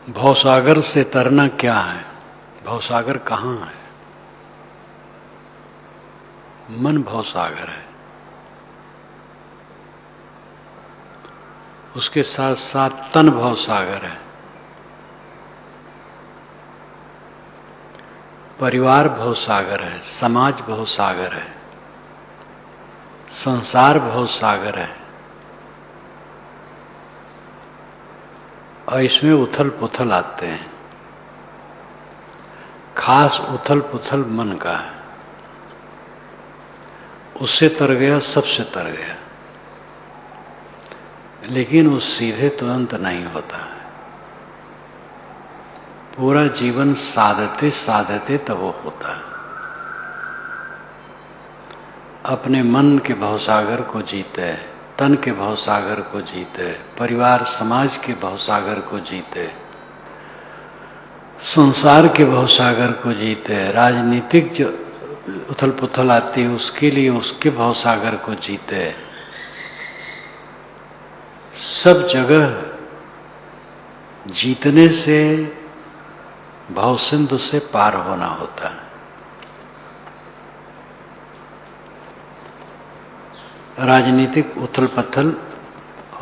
भवसागर से तरना क्या है? भवसागर कहाँ है? मन भवसागर है, उसके साथ साथ तन भवसागर है, परिवार भवसागर है, समाज भवसागर है, संसार भवसागर है और इसमें उथल पुथल आते हैं। खास उथल पुथल मन का है, उससे तर गया सबसे तर गया, लेकिन वो सीधे तुरंत नहीं होता है। पूरा जीवन साधते साधते तब वो होता है। अपने मन के भवसागर को जीते, तन के भवसागर को जीते, परिवार समाज के भवसागर को जीते, संसार के भवसागर को जीते, राजनीतिक जो उथल पुथल आती है उसके लिए उसके भवसागर को जीते। सब जगह जीतने से भवसिंधु से पार होना होता है। राजनीतिक उथल पुथल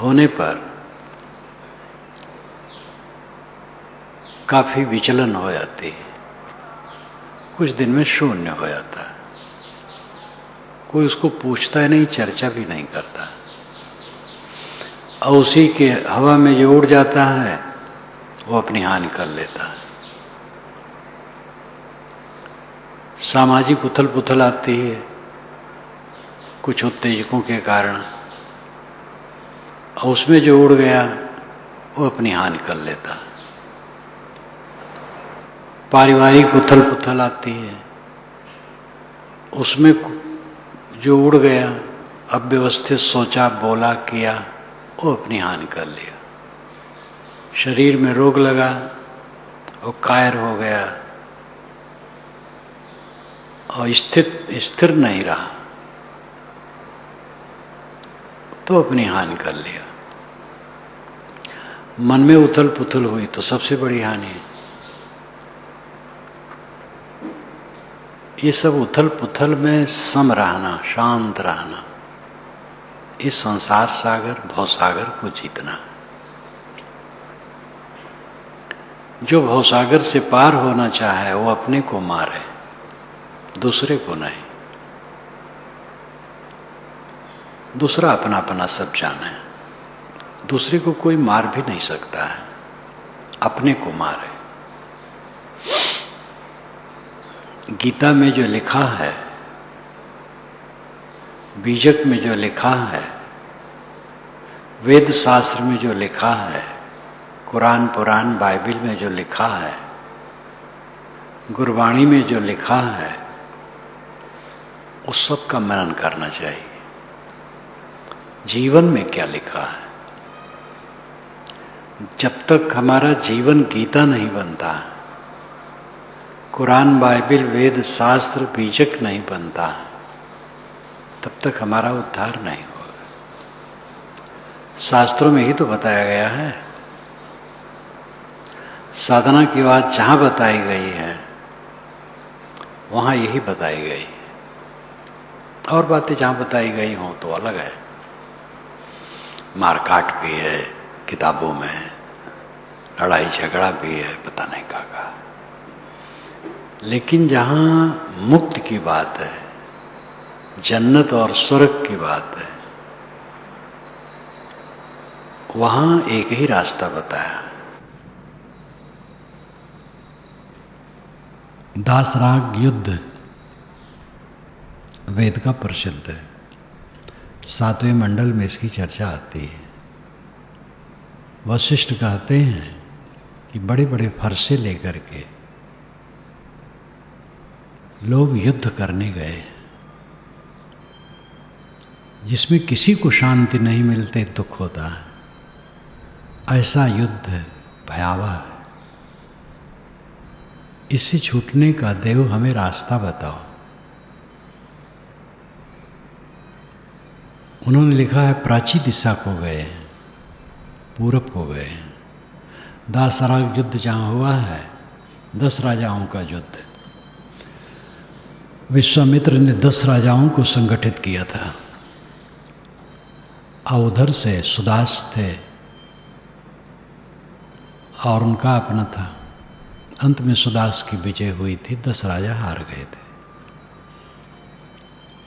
होने पर काफी विचलन हो जाती है, कुछ दिन में शून्य हो जाता है, कोई उसको पूछता ही नहीं, चर्चा भी नहीं करता, और उसी के हवा में जो उड़ जाता है वो अपनी हानि कर लेता है। सामाजिक उथल पुथल आती है कुछ उत्तेजकों के कारण, और उसमें जो उड़ गया वो अपनी हानि कर लेता है। पारिवारिक उथल पुथल आती है, उसमें जो उड़ गया, अव्यवस्थित सोचा बोला किया, वो अपनी हानि कर लिया। शरीर में रोग लगा, वो कायर हो गया और स्थिर नहीं रहा, तो अपनी हानि कर लिया। मन में उथल पुथल हुई तो सबसे बड़ी हानि है। ये सब उथल पुथल में सम रहना, शांत रहना, इस संसार सागर भवसागर को जीतना। जो भवसागर से पार होना चाहे वो अपने को मारे, दूसरे को नहीं। दूसरा अपना अपना सब जाने, दूसरे को कोई मार भी नहीं सकता है, अपने को मारे। गीता में जो लिखा है, बीजक में जो लिखा है, वेद शास्त्र में जो लिखा है, कुरान पुराण बाइबिल में जो लिखा है, गुरबाणी में जो लिखा है, उस सब का मनन करना चाहिए। जीवन में क्या लिखा है? जब तक हमारा जीवन गीता नहीं बनता, कुरान बाइबिल वेद शास्त्र बीजक नहीं बनता, तब तक हमारा उद्धार नहीं होगा। शास्त्रों में ही तो बताया गया है, साधना की बात जहां बताई गई है वहां यही बताई गई है। और बातें जहां बताई गई हों तो अलग है, मारकाट भी है किताबों में, लड़ाई झगड़ा भी है, पता नहीं क्या। लेकिन जहां मुक्त की बात है, जन्नत और स्वर्ग की बात है, वहां एक ही रास्ता बताया। दासराग युद्ध वेद का प्रसिद्ध है, 7वें मंडल में इसकी चर्चा आती है। वशिष्ठ कहते हैं कि बड़े बड़े फरसे लेकर के लोग युद्ध करने गए, जिसमें किसी को शांति नहीं मिलते, दुख होता है। ऐसा युद्ध भयावह है, इससे छूटने का देव हमें रास्ता बताओ। उन्होंने लिखा है प्राची दिशा को गए हैं, पूरब को गए हैं, दासराग युद्ध जहाँ हुआ है, 10 राजाओं का युद्ध, विश्वामित्र ने 10 राजाओं को संगठित किया था। और उधर से सुदास थे और उनका अपना था। अंत में सुदास की विजय हुई थी, 10 राजा हार गए थे।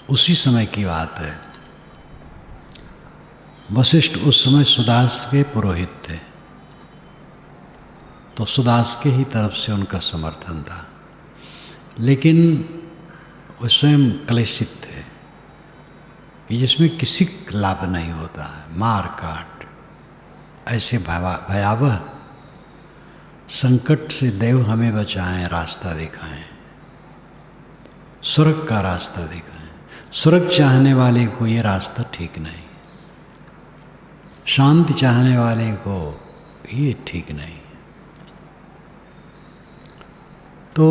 उसी समय की बात है। वशिष्ठ उस समय सुदास के पुरोहित थे, तो सुदास के ही तरफ से उनका समर्थन था। लेकिन वो स्वयं क्लेशित थे कि जिसमें किसी लाभ नहीं होता है, मार काट, ऐसे भयावह संकट से देव हमें बचाएं, रास्ता दिखाएं, स्वर्ग का रास्ता दिखाएं। स्वर्ग चाहने वाले को ये रास्ता ठीक नहीं, शांति चाहने वाले को ये ठीक नहीं। तो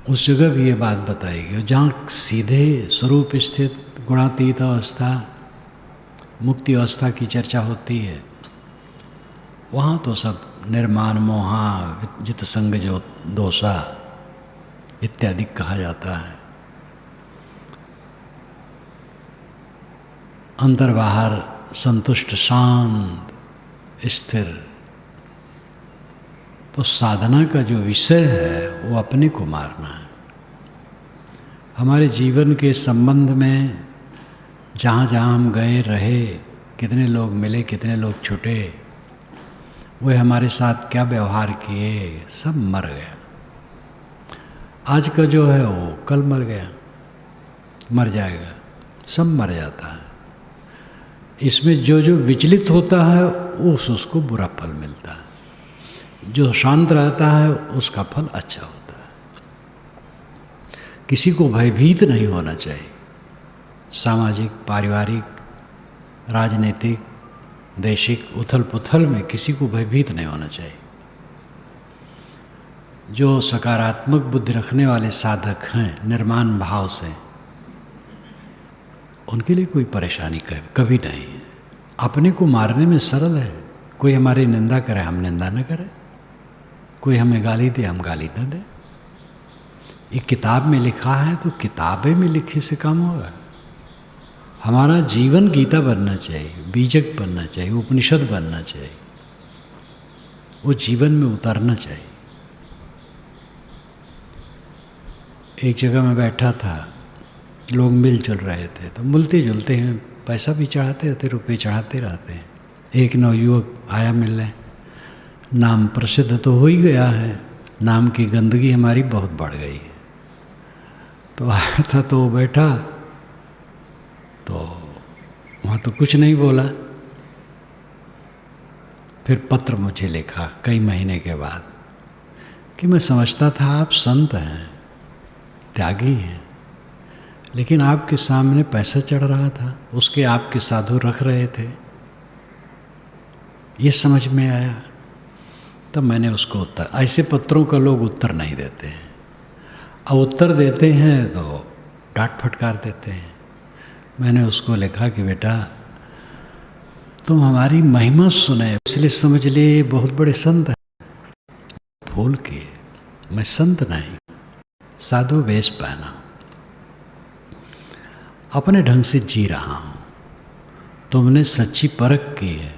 उस जगह भी ये बात बताई गई, जहाँ सीधे स्वरूप स्थित गुणातीत अवस्था, मुक्ति अवस्था की चर्चा होती है, वहाँ तो सब निर्माण, मोहा, जित संग जो दोषा इत्यादि कहा जाता है। अंदर बाहर संतुष्ट, शांत, स्थिर। तो साधना का जो विषय है वो अपने को मारना है। हमारे जीवन के संबंध में जहाँ जहाँ हम गए रहे, कितने लोग मिले, कितने लोग छूटे, वे हमारे साथ क्या व्यवहार किए, सब मर गया। आज का जो है वो कल मर गया, मर जाएगा, सब मर जाता है। इसमें जो जो विचलित होता है उसको बुरा फल मिलता है, जो शांत रहता है उसका फल अच्छा होता है। किसी को भयभीत नहीं होना चाहिए। सामाजिक, पारिवारिक, राजनीतिक, देशिक उथल पुथल में किसी को भयभीत नहीं होना चाहिए। जो सकारात्मक बुद्धि रखने वाले साधक हैं, निर्माण भाव से, उनके लिए कोई परेशानी कभी नहीं है। अपने को मारने में सरल है। कोई हमारी निंदा करे, हम निंदा न करें। कोई हमें गाली दे, हम गाली न दें। ये किताब में लिखा है तो किताबें में लिखे से काम होगा। हमारा जीवन गीता बनना चाहिए, बीजक बनना चाहिए, उपनिषद बनना चाहिए, वो जीवन में उतारना चाहिए। एक जगह में बैठा था, लोग मिलजुल रहे थे, तो मिलते जुलते हैं, पैसा भी चढ़ाते रहते, रुपये चढ़ाते रहते हैं। एक नवयुवक आया मिलने, नाम प्रसिद्ध तो हो ही गया है, नाम की गंदगी हमारी बहुत बढ़ गई है। तो आया था, तो बैठा, तो वहाँ तो कुछ नहीं बोला। फिर पत्र मुझे लिखा कई महीने के बाद कि मैं समझता था आप संत हैं, त्यागी हैं, लेकिन आपके सामने पैसा चढ़ रहा था, उसके आपके साधु रख रहे थे, ये समझ में आया। तब मैंने उसको उत्तर, ऐसे पत्रों का लोग उत्तर नहीं देते हैं, और उत्तर देते हैं तो डांट फटकार देते हैं। मैंने उसको लिखा कि बेटा तुम हमारी महिमा सुने इसलिए समझ ले बहुत बड़े संत हैं। भूल के मैं संत नहीं, साधु वेश पहना, अपने ढंग से जी रहा हूँ। तुमने सच्ची परख की है,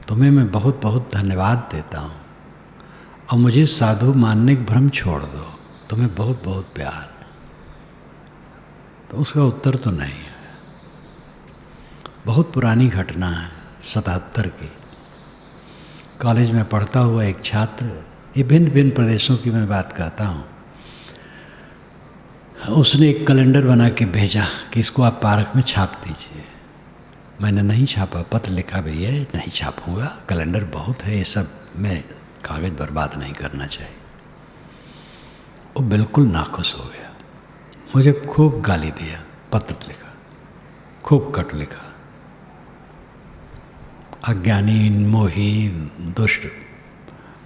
तुम्हें मैं बहुत बहुत धन्यवाद देता हूँ, और मुझे साधु मानने का भ्रम छोड़ दो, तुम्हें बहुत बहुत प्यार। तो उसका उत्तर तो नहीं है। बहुत पुरानी घटना है, 77 की। कॉलेज में पढ़ता हुआ एक छात्र, ये भिन्न भिन्न प्रदेशों की मैं बात करता हूँ, उसने एक कैलेंडर बना के भेजा कि इसको आप पार्क में छाप दीजिए। मैंने नहीं छापा, पत्र लिखा, भैया नहीं छापूंगा, कैलेंडर बहुत है, ये सब मैं कागज़ बर्बाद नहीं करना चाहिए। वो बिल्कुल नाखुश हो गया, मुझे खूब गाली दिया, पत्र लिखा, खूब कट लिखा, अज्ञानी, मोही, दुष्ट,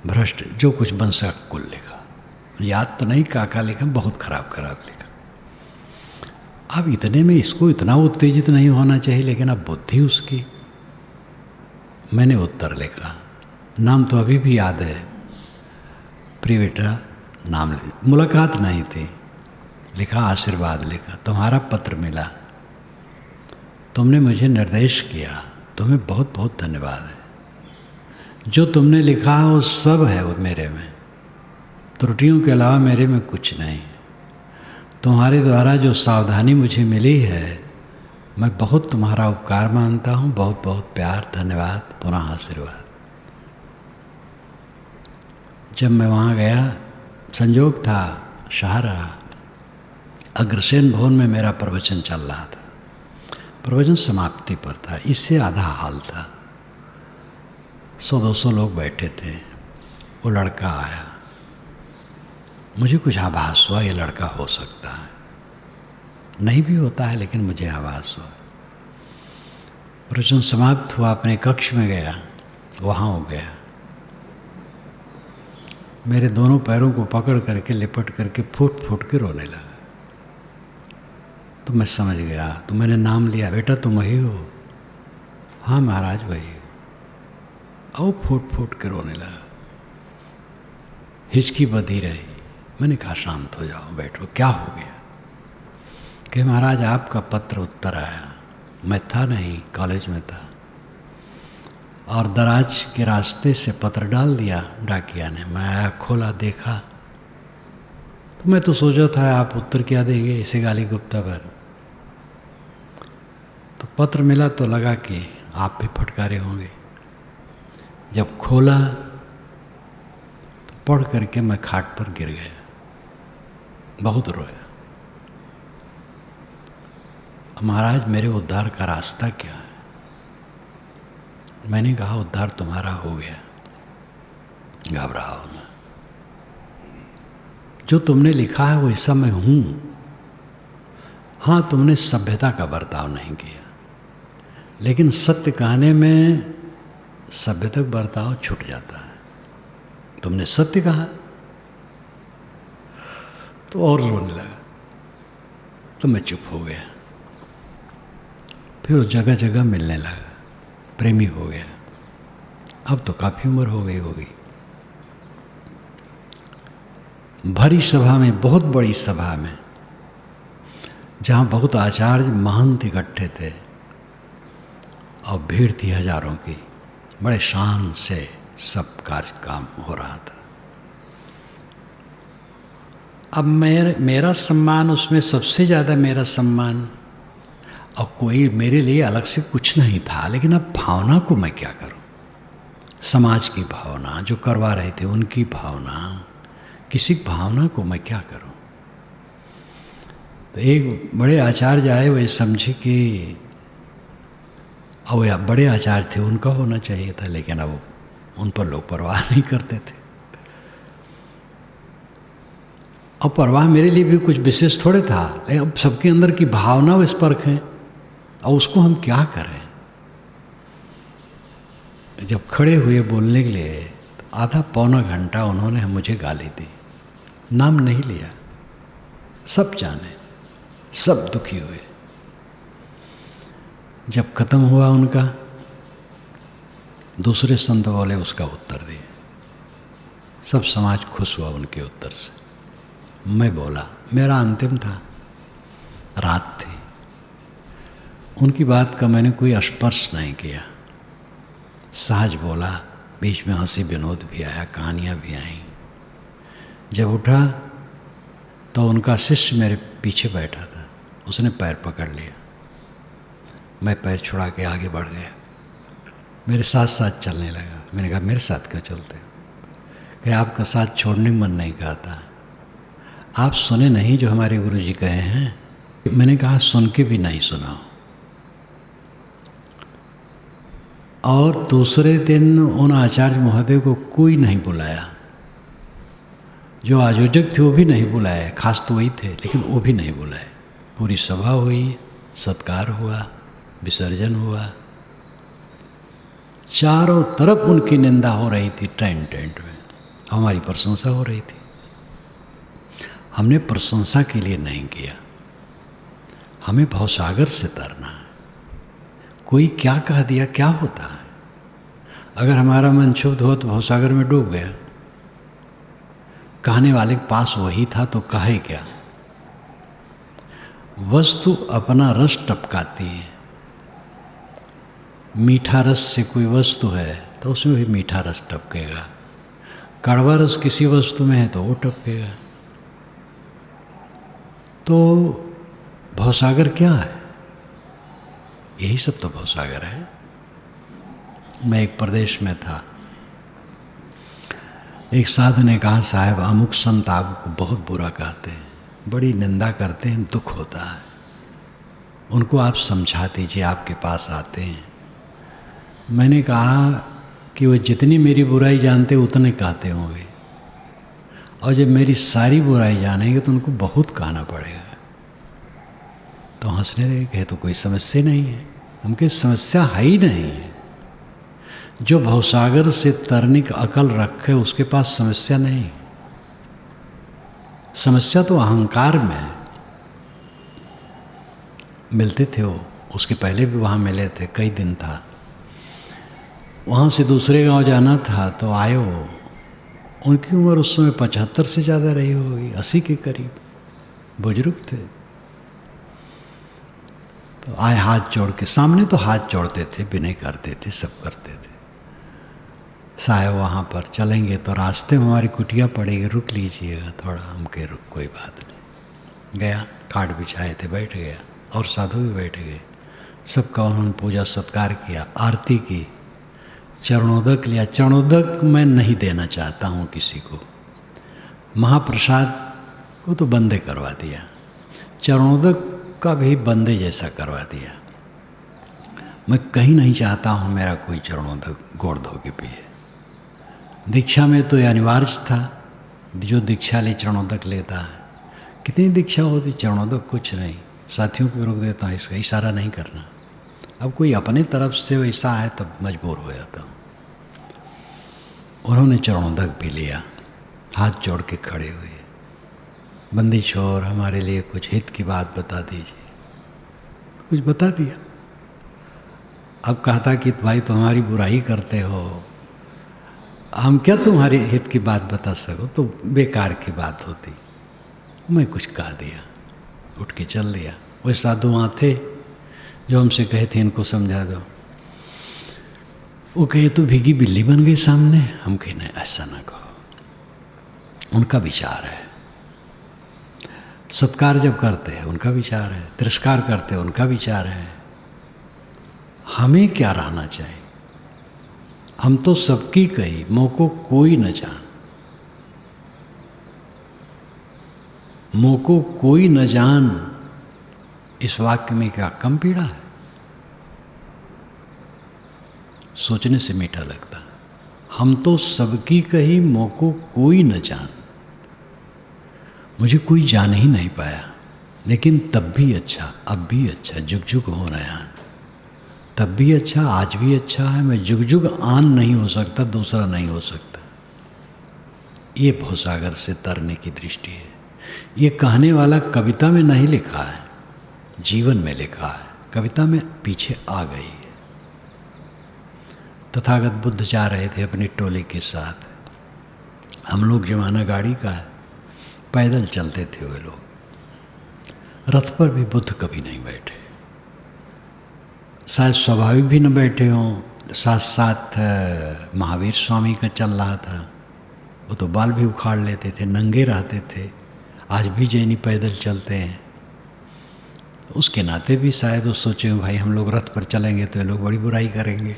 भ्रष्ट, जो कुछ बन सका कुल लिखा। याद तो नहीं काका लिखा, बहुत खराब खराब लिखा। अब इतने में इसको इतना उत्तेजित नहीं होना चाहिए, लेकिन अब बुद्धि उसकी, मैंने उत्तर लिखा, नाम तो अभी भी याद है, प्रिय बेटा नाम मुलाकात नहीं थी, लिखा आशीर्वाद लिखा, तुम्हारा पत्र मिला, तुमने मुझे निर्देश किया, तुम्हें बहुत बहुत धन्यवाद है। जो तुमने लिखा वो सब है वो मेरे में, त्रुटियों के अलावा मेरे में कुछ नहीं। तुम्हारे द्वारा जो सावधानी मुझे मिली है, मैं बहुत तुम्हारा उपकार मानता हूँ। बहुत बहुत प्यार, धन्यवाद, पुनः आशीर्वाद। जब मैं वहाँ गया, संयोग था शाहरा अग्रसेन भवन में मेरा प्रवचन चल रहा था, प्रवचन समाप्ति पर था, इससे आधा हाल था, 100-200 लोग बैठे थे। वो लड़का आया, मुझे कुछ आभास हुआ ये लड़का हो सकता है, नहीं भी होता है लेकिन मुझे आभास हुआ। प्रवचन समाप्त हुआ, अपने कक्ष में गया, वहाँ हो गया, मेरे दोनों पैरों को पकड़ करके लिपट करके फूट फूट के रोने लगा। तो मैं समझ गया, तो मैंने नाम लिया, बेटा तुम वही हो? हाँ महाराज वही हो। और फूट फूट के रोने लगा, हिचकी बधी रही। मैंने कहा शांत हो जाओ, बैठो, क्या हो गया? कि महाराज आपका पत्र उत्तर आया, मैं था नहीं, कॉलेज में था, और दराज के रास्ते से पत्र डाल दिया डाकिया ने। मैं आया, खोला, देखा, तो मैं तो सोचा था आप उत्तर क्या देंगे इसे गाली गुप्ता पर। तो पत्र मिला तो लगा कि आप भी फटकारे होंगे। जब खोला तो पढ़ करके मैं खाट पर गिर गया, बहुत रोया। महाराज मेरे उद्धार का रास्ता क्या है? मैंने कहा उद्धार तुम्हारा हो गया, घबराओ ना, जो तुमने लिखा है वैसा मैं हूं। हाँ तुमने सभ्यता का बर्ताव नहीं किया, लेकिन सत्य कहने में सभ्यता का बर्ताव छूट जाता है। तुमने सत्य कहा तो और रोने लगा, तो मैं चुप हो गया। फिर जगह जगह मिलने लगा, प्रेमी हो गया। अब तो काफी उम्र हो गई होगी। भरी सभा में, बहुत बड़ी सभा में, जहाँ बहुत आचार्य महंत इकट्ठे थे और भीड़ थी हजारों की, बड़े शान से सब कार्य काम हो रहा था। अब मेरा सम्मान उसमें सबसे ज़्यादा मेरा सम्मान, और कोई मेरे लिए अलग से कुछ नहीं था, लेकिन अब भावना को मैं क्या करूं? समाज की भावना, जो करवा रहे थे उनकी भावना, किसी भावना को मैं क्या करूं? तो एक बड़े आचार्य आए, वे समझे कि अब बड़े आचार्य थे, उनका होना चाहिए था, लेकिन अब उन पर लोग परवाह नहीं करते थे। अब परवाह मेरे लिए भी कुछ विशेष थोड़े था, लेकिन अब सबके अंदर की भावना विस्पर्क है, और उसको हम क्या करें? जब खड़े हुए बोलने के लिए, तो आधा पौना घंटा उन्होंने मुझे गाली दी, नाम नहीं लिया, सब जाने, सब दुखी हुए। जब खत्म हुआ उनका, दूसरे संत बोले उसका उत्तर दिए, सब समाज खुश हुआ उनके उत्तर से। मैं बोला, मेरा अंतिम था, रात थी, उनकी बात का मैंने कोई स्पर्श नहीं किया, सहज बोला, बीच में हंसी विनोद भी आया, कहानियाँ भी आईं। जब उठा तो उनका शिष्य मेरे पीछे बैठा था, उसने पैर पकड़ लिया, मैं पैर छुड़ा के आगे बढ़ गया, मेरे साथ साथ चलने लगा। मैंने कहा मेरे साथ क्यों चलते हो? कि आपका साथ छोड़ने मन नहीं कहता, आप सुने नहीं जो हमारे गुरुजी कहे हैं? मैंने कहा सुन के भी नहीं सुना। और दूसरे दिन उन आचार्य महोदय को कोई नहीं बुलाया, जो आयोजक थे वो भी नहीं बुलाए, खास तो वही थे, लेकिन वो भी नहीं बुलाए। पूरी सभा हुई, सत्कार हुआ, विसर्जन हुआ, चारों तरफ उनकी निंदा हो रही थी, टेंट में हमारी प्रशंसा हो रही थी। हमने प्रशंसा के लिए नहीं किया, हमें भवसागर से तरना है। कोई क्या कह दिया क्या होता है? अगर हमारा मन क्षुब्ध हो तो भवसागर में डूब गया। कहने वाले के पास वही था तो कहे क्या। वस्तु अपना रस टपकाती है। मीठा रस से कोई वस्तु है तो उसमें भी मीठा रस टपकेगा। कड़वा रस किसी वस्तु में है तो वो टपकेगा। तो भवसागर क्या है? यही सब तो भवसागर है। मैं एक प्रदेश में था, एक साधु ने कहा, साहब अमुक संत आपको बहुत बुरा कहते हैं, बड़ी निंदा करते हैं, दुख होता है, उनको आप समझा दीजिए, आपके पास आते हैं। मैंने कहा कि वो जितनी मेरी बुराई जानते उतने कहते होंगे, और जब मेरी सारी बुराई जानेंगे तो उनको बहुत कहना पड़ेगा। तो हंसने लगे, कहे तो कोई समस्या नहीं है। उनकी समस्या है ही नहीं है। जो भवसागर से तरने की अकल रखे उसके पास समस्या नहीं। समस्या तो अहंकार में है। मिलते थे वो, उसके पहले भी वहाँ मिले थे, कई दिन था। वहाँ से दूसरे गांव जाना था तो आए वो। उनकी उम्र उस समय 75 से ज़्यादा रही होगी, 80 के करीब, बुजुर्ग थे। तो आए हाथ जोड़ के, सामने तो हाथ जोड़ते थे, विनय करते थे, सब करते थे। साहब वहाँ पर चलेंगे तो रास्ते में हमारी कुटिया पड़ेगी, रुक लीजिएगा थोड़ा। हम कहे रुक, कोई बात नहीं। गया, खाट बिछाए थे, बैठ गया, और साधु भी बैठ गए। सबका उन्होंने पूजा सत्कार किया, आरती की, चरणोदक लिया। चरणोदक मैं नहीं देना चाहता हूँ किसी को, महाप्रसाद को तो बंदे करवा दिया, चरणोदक का भी बंदे जैसा करवा दिया। मैं कहीं नहीं चाहता हूँ मेरा कोई चरणोदक गोड़ धो के पिए। दीक्षा में तो अनिवार्य था, जो दीक्षा ले चरणोदक लेता है। कितनी दीक्षा होती, चरणोदक कुछ नहीं। साथियों को रोक देता हूँ, इसका इशारा नहीं करना। अब कोई अपने तरफ से वैसा है तब मजबूर हो जाता हूँ। उन्होंने चरणोदक भी लिया, हाथ जोड़ के खड़े हुए, बंदी छोर हमारे लिए कुछ हित की बात बता दीजिए। कुछ बता दिया। अब कहता कि भाई तुम्हारी बुराई करते हो, हम क्या तुम्हारे हित की बात बता सको, तो बेकार की बात होती। मैं कुछ कह दिया, उठ के चल दिया। वह साधु वहाँ थे जो हमसे कहे थे इनको समझा दो। वो कहे तो भीगी बिल्ली बन गई सामने। हम कहे नहीं, ऐसा ना कहो। उनका विचार है। सत्कार जब करते हैं उनका विचार है, तिरस्कार करते हैं उनका विचार है। हमें क्या रहना चाहिए? हम तो सबकी कही, मोको कोई न जान। मोको कोई न जान, इस वाक्य में क्या कम पीड़ा है? सोचने से मीठा लगता है। हम तो सबकी कही, मोको कोई न जान। मुझे कोई जान ही नहीं पाया, लेकिन तब भी अच्छा, अब भी अच्छा, जुग जुग हो नयान। तब भी अच्छा, आज भी अच्छा है। मैं जुग जुग आन नहीं हो सकता, दूसरा नहीं हो सकता। ये भवसागर से तरने की दृष्टि है। ये कहने वाला कविता में नहीं लिखा है, जीवन में लिखा है। कविता में पीछे आ गई है। तथागत बुद्ध जा रहे थे अपनी टोली के साथ। हम लोग जमाना गाड़ी का है, पैदल चलते थे वे लोग। रथ पर भी बुद्ध कभी नहीं बैठे, शायद स्वाभाविक भी न बैठे हों। साथ साथ महावीर स्वामी का चल रहा था, वो तो बाल भी उखाड़ लेते थे, नंगे रहते थे। आज भी जैनी पैदल चलते हैं। उसके नाते भी शायद वो सोचे भाई हम लोग रथ पर चलेंगे तो ये लोग बड़ी बुराई करेंगे।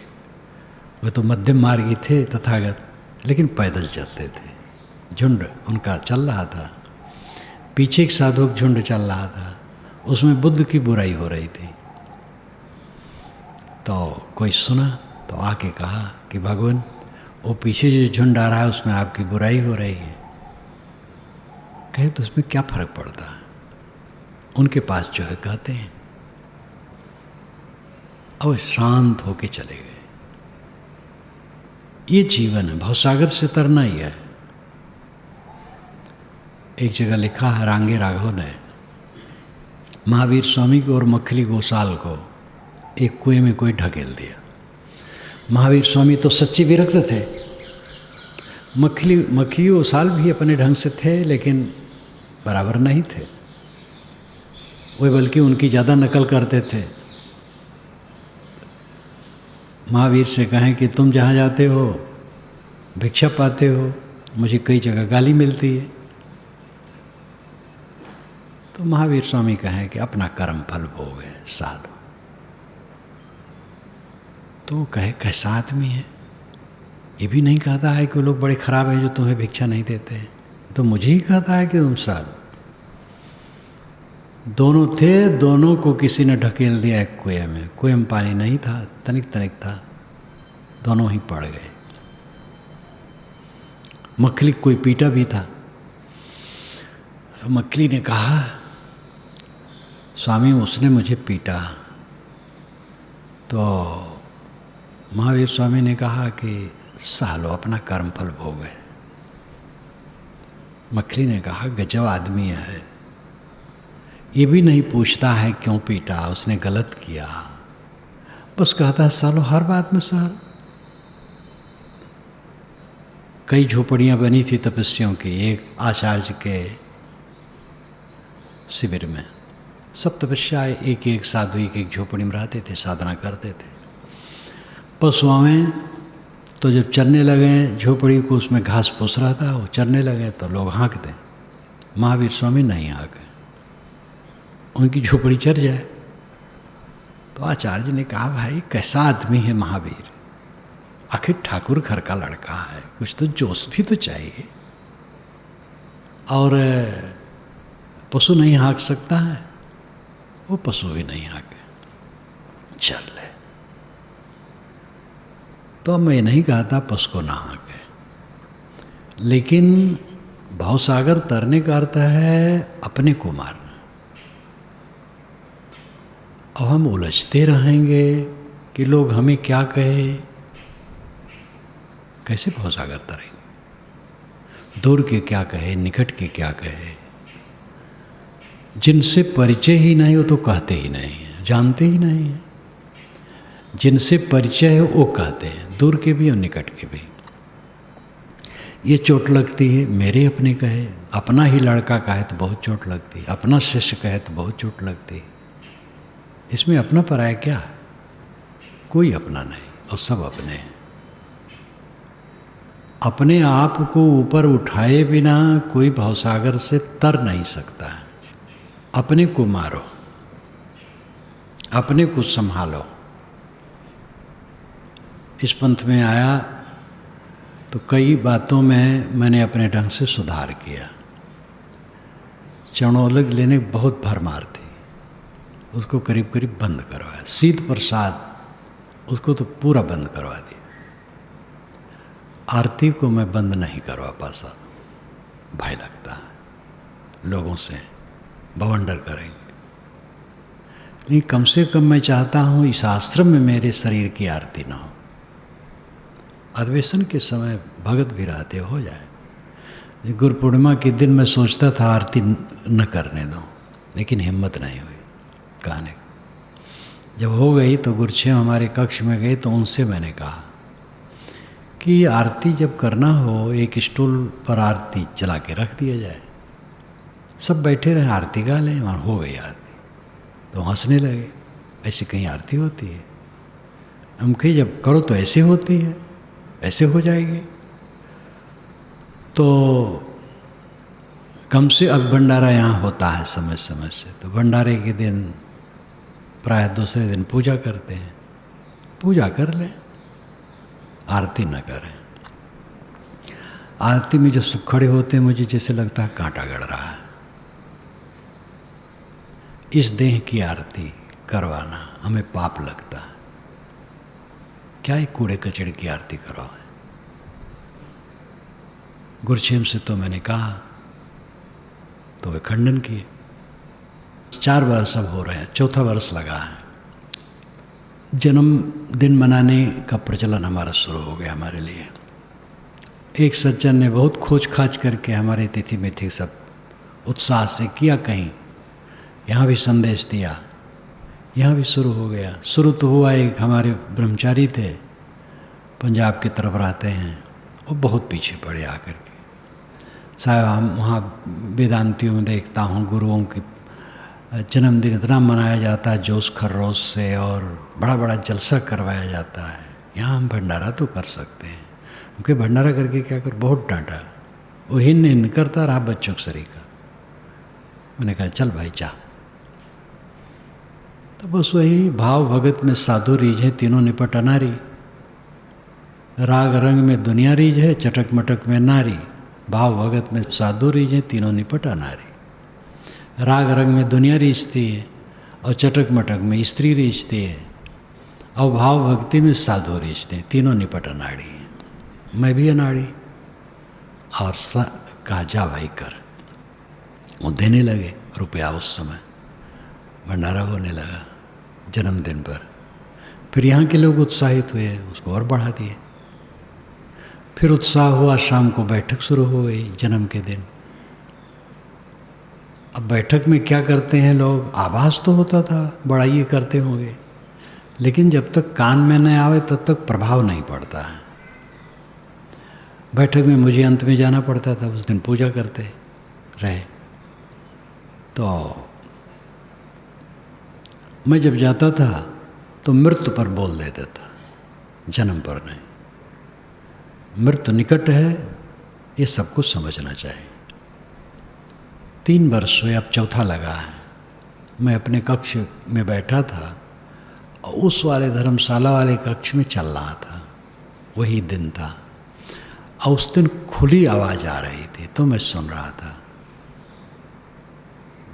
वे तो मध्यम मार्गी थे तथागत, लेकिन पैदल चलते थे। झुंड उनका चल रहा था, पीछे एक साधु झुंड चल रहा था, उसमें बुद्ध की बुराई हो रही थी। तो कोई सुना तो आके कहा कि भगवान, वो पीछे जो झुंड आ रहा है उसमें आपकी बुराई हो रही है। कहे तो उसमें क्या फर्क पड़ता है, उनके पास जो है कहते हैं। और शांत होके चले गए। ये जीवन है, भवसागर से तरना ही है। एक जगह लिखा है रांगे राघव ने, महावीर स्वामी को और मखली गोसाल को एक कुएं में कोई ढकेल दिया। महावीर स्वामी तो सच्चे विरक्त थे। मखली उसाल भी अपने ढंग से थे, लेकिन बराबर नहीं थे। वे बल्कि उनकी ज़्यादा नकल करते थे। महावीर से कहें कि तुम जहाँ जाते हो भिक्षा पाते हो, मुझे कई जगह गाली मिलती है। तो महावीर स्वामी कहें कि अपना कर्म फल भोग है साधु। तो कहे कैसा आदमी है, ये भी नहीं कहता है कि वो लोग बड़े खराब हैं जो तुम्हें भिक्षा नहीं देते हैं, तो मुझे ही कहता है कि तुम साधु। दोनों थे, दोनों को किसी ने ढकेल दिया एक कुएं में। कुएं में पानी नहीं था, तनिक तनिक था, दोनों ही पड़ गए। मखली कोई पीटा भी था। तो मखली ने कहा स्वामी उसने मुझे पीटा। तो महावीर स्वामी ने कहा कि सालो अपना कर्म फल भोग है। मखली ने कहा गजब आदमी है, ये भी नहीं पूछता है क्यों पीटा, उसने गलत किया, बस कहता है सालो हर बात में सर। कई झोपड़ियाँ बनी थी तपस्वियों की एक आचार्य के शिविर में। सब तपस्या एक एक साधु एक एक झोपड़ी में रहते थे, साधना करते थे। पशुओं में तो जब चरने लगे झोपड़ी को, उसमें घास फूस रहा था, वो चरने लगे तो लोग हाँक दें। महावीर स्वामी नहीं हाँके, उनकी झोपड़ी चर जाए। तो आचार्य ने कहा भाई कैसा आदमी है महावीर, आखिर ठाकुर घर का लड़का है, कुछ तो जोश भी तो चाहिए। और पशु नहीं हाँक सकता है, वो पशु भी नहीं हाँके, चल ले। तो मैं नहीं कहता पशु को ना हाँके, लेकिन भावसागर तरने का अर्थ है अपने को मारना। अब हम उलझते रहेंगे कि लोग हमें क्या कहे, कैसे भावसागर तरेंगे? दूर के क्या कहे, निकट के क्या कहे। जिनसे परिचय ही नहीं वो तो कहते ही नहीं है, जानते ही नहीं है। जिनसे परिचय है वो कहते हैं, दूर के भी और निकट के भी। ये चोट लगती है मेरे अपने कहे, अपना ही लड़का कहे तो बहुत चोट लगती है, अपना शिष्य कहे तो बहुत चोट लगती है। इसमें अपना पराया क्या है? कोई अपना नहीं और सब अपने हैं। अपने आप को ऊपर उठाए बिना कोई भावसागर से तर नहीं सकता है। अपने को मारो, अपने को संभालो। इस पंथ में आया तो कई बातों में मैंने अपने ढंग से सुधार किया। चरणोलग लेने बहुत भरमार थी, उसको करीब करीब बंद करवाया। शीत प्रसाद उसको तो पूरा बंद करवा दिया। आरती को मैं बंद नहीं करवा पाता, भय लगता है लोगों से बवंडर करेंगे। नहीं, कम से कम मैं चाहता हूँ इस आश्रम में मेरे शरीर की आरती ना हो। अधिवेशन के समय भगत भी रहते हो जाए। गुरु पूर्णिमा के दिन मैं सोचता था आरती न करने दो, लेकिन हिम्मत नहीं हुई कहने। जब हो गई तो गुरुछेम हमारे कक्ष में गए तो उनसे मैंने कहा कि आरती जब करना हो एक स्टूल पर आरती चला के रख दिया जाए, सब बैठे रहे, आरती गा लें। वहाँ हो गई आरती तो हंसने लगे, ऐसी कहीं आरती होती है? हम कहीं जब करो तो ऐसे होती है, ऐसे हो जाएगी। तो कम से अब भंडारा यहाँ होता है समय समय से, तो भंडारे के दिन प्राय दूसरे दिन पूजा करते हैं। पूजा कर लें, आरती न करें। आरती में जब सब खड़े होते हैं मुझे जैसे लगता है कांटा गड़ रहा है। इस देह की आरती करवाना हमें पाप लगता है। क्या एक कूड़े कचड़े की आरती करवाएं? गुरुछेम से तो मैंने कहा तो वे खंडन किए। 4 वर्ष अब हो रहे हैं, 4था वर्ष लगा है। जन्मदिन मनाने का प्रचलन हमारा शुरू हो गया हमारे लिए। एक सज्जन ने बहुत खोज खाज करके हमारे तिथि मिथि सब उत्साह से किया, कहीं यहाँ भी संदेश दिया, यहाँ भी शुरू हो गया। शुरू तो हुआ, एक हमारे ब्रह्मचारी थे पंजाब की तरफ रहते हैं, वो बहुत पीछे पड़े आकर के। साहब हम वहाँ वेदांतियों में देखता हूँ गुरुओं की जन्मदिन इतना मनाया जाता है जोश खरोश से, और बड़ा बड़ा जलसा करवाया जाता है। यहाँ हम भंडारा तो कर सकते हैं, क्योंकि भंडारा करके क्या कर, बहुत डांटा। वो हिन करता रहा बच्चों के सरी का। मैंने कहा चल भाई जा। तो बस वही भाव भगत में साधु रीझ है, तीनों निपट अनारी। राग रंग में दुनिया रीझ है, चटक मटक में नारी। भाव भगत में साधु रीझ है, तीनों निपट अनारी। राग रंग में दुनिया रीझती है, और चटक मटक में स्त्री रीझती है, और भाव भक्ति में साधु रीझते हैं, तीनों निपट अनाड़ी। मैं भी अनाड़ी। और कहा जा भाई कर। वो देने लगे रुपया। उस समय भंडारा होने लगा जन्मदिन पर। फिर यहाँ के लोग उत्साहित हुए, उसको और बढ़ा दिए। फिर उत्साह हुआ, शाम को बैठक शुरू हो गई जन्म के दिन। अब बैठक में क्या करते हैं लोग, आभास तो होता था बड़ा ये करते होंगे, लेकिन जब तक कान में न आवे तब तक प्रभाव नहीं पड़ता है। बैठक में मुझे अंत में जाना पड़ता था, उस दिन पूजा करते रहे। तो मैं जब जाता था तो मृत्यु पर बोल देता था, जन्म पर नहीं। मृत्यु निकट है, ये सब कुछ समझना चाहिए। 3 वर्ष हुए, अब चौथा लगा है। मैं अपने कक्ष में बैठा था, और उस वाले धर्मशाला वाले कक्ष में चल रहा था। वही दिन था, और उस दिन खुली आवाज़ आ रही थी, तो मैं सुन रहा था।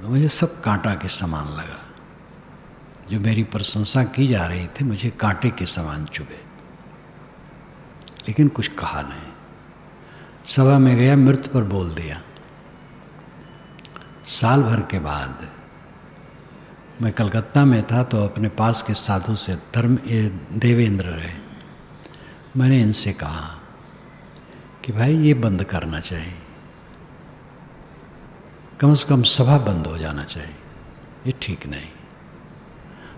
तो मुझे सब कांटा के समान लगा। जो मेरी प्रशंसा की जा रही थी, मुझे कांटे के समान चुभे, लेकिन कुछ कहा नहीं। सभा में गया, मृत्यु पर बोल दिया। साल भर के बाद मैं कलकत्ता में था, तो अपने पास के साधु से देवेंद्र रहे। मैंने इनसे कहा कि भाई ये बंद करना चाहिए, कम से कम सभा बंद हो जाना चाहिए, ये ठीक नहीं।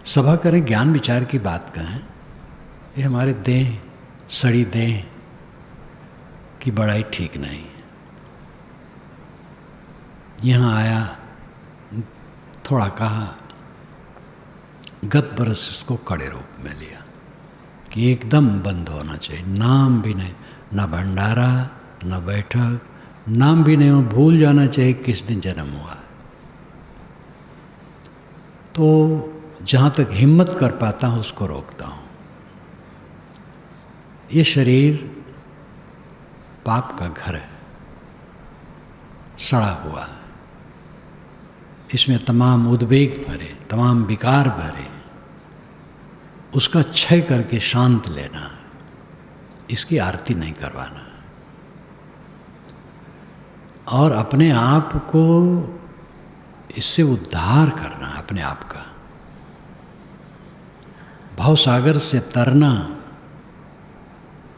सभा करें, ज्ञान विचार की बात कहें, ये हमारे देह, सड़ी देह की बड़ाई ठीक नहीं। यहाँ आया, थोड़ा कहा, गत बरस इसको कड़े रूप में लिया कि एकदम बंद होना चाहिए। नाम भी नहीं, ना भंडारा, ना बैठक, नाम भी नहीं, भूल जाना चाहिए किस दिन जन्म हुआ। तो जहाँ तक हिम्मत कर पाता हूँ उसको रोकता हूँ। ये शरीर पाप का घर है, सड़ा हुआ है। इसमें तमाम उद्वेग भरे, तमाम विकार भरे, उसका क्षय करके शांत लेना है, इसकी आरती नहीं करवाना। और अपने आप को इससे उद्धार करना, अपने आप का। भवसागर से तरना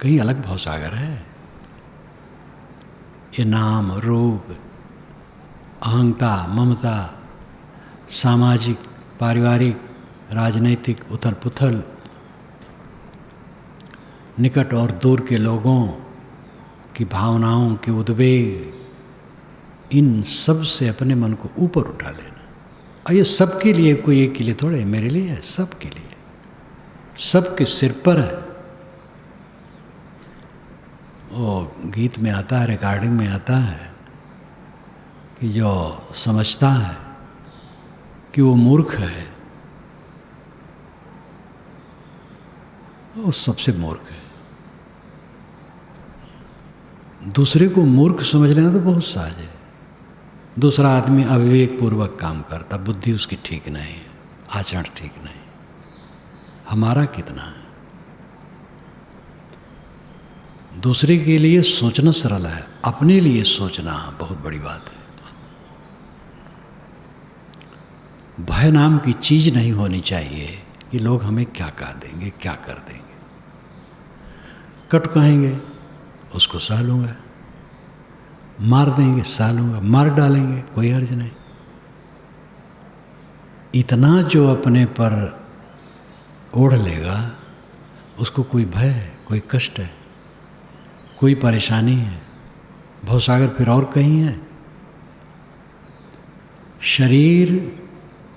कहीं अलग भवसागर है। ये नाम, रूप, अहंता, ममता, सामाजिक, पारिवारिक, राजनैतिक उथल पुथल, निकट और दूर के लोगों की भावनाओं के उद्वेग, इन सब से अपने मन को ऊपर उठा लेना। और ये सबके लिए, कोई एक के लिए थोड़े, मेरे लिए है, सबके लिए, सबके सिर पर है। वो गीत में आता है, रिकॉर्डिंग में आता है कि जो समझता है कि वो मूर्ख है, वो सबसे मूर्ख है। दूसरे को मूर्ख समझ लेना तो बहुत सहज है। दूसरा आदमी अविवेक पूर्वक काम करता, बुद्धि उसकी ठीक नहीं है, आचरण ठीक नहीं। हमारा कितना है? दूसरे के लिए सोचना सरल है, अपने लिए सोचना बहुत बड़ी बात है। भय नाम की चीज नहीं होनी चाहिए कि लोग हमें क्या कह देंगे, क्या कर देंगे। कट कहेंगे, उसको सह लूँगा, मार देंगे, सह लूँगा, मार डालेंगे, कोई हर्ज नहीं। इतना जो अपने पर ओढ़ लेगा, उसको कोई भय है? कोई कष्ट है, कोई परेशानी है, भवसागर फिर और कहीं है। शरीर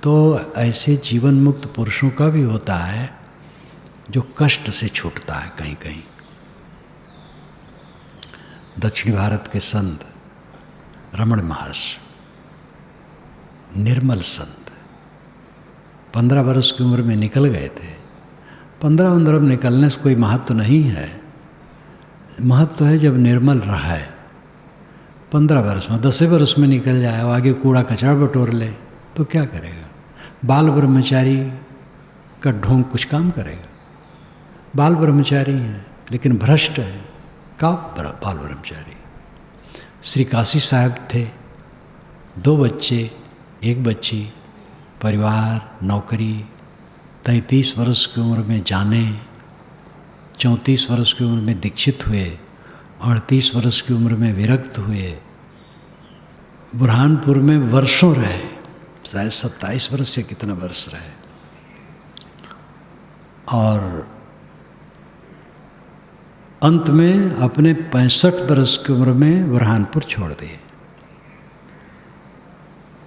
तो ऐसे जीवन मुक्त पुरुषों का भी होता है जो कष्ट से छूटता है कहीं कहीं। दक्षिण भारत के संत रमण महर्षि, निर्मल संत, 15 वर्ष की उम्र में निकल गए थे। 15 निकलने से कोई महत्व नहीं है, महत्व है जब निर्मल रहा है। 15 वर्ष में, 10 वर्ष में निकल जाए, आगे कूड़ा कचरा बटोर ले तो क्या करेगा? बाल ब्रह्मचारी का ढोंग कुछ काम करेगा? बाल ब्रह्मचारी हैं लेकिन भ्रष्ट है, का बाल ब्रह्मचारी। श्री काशी साहब थे, 2 बच्चे, 1 बच्ची, परिवार, नौकरी, 33 वर्ष की उम्र में जाने, 34 वर्ष की उम्र में दीक्षित हुए, 38 वर्ष की उम्र में विरक्त हुए। बुरहानपुर में वर्षों रहे, शायद 27 वर्ष से कितना वर्ष रहे, और अंत में अपने 65 वर्ष की उम्र में बुरहानपुर छोड़ दिए।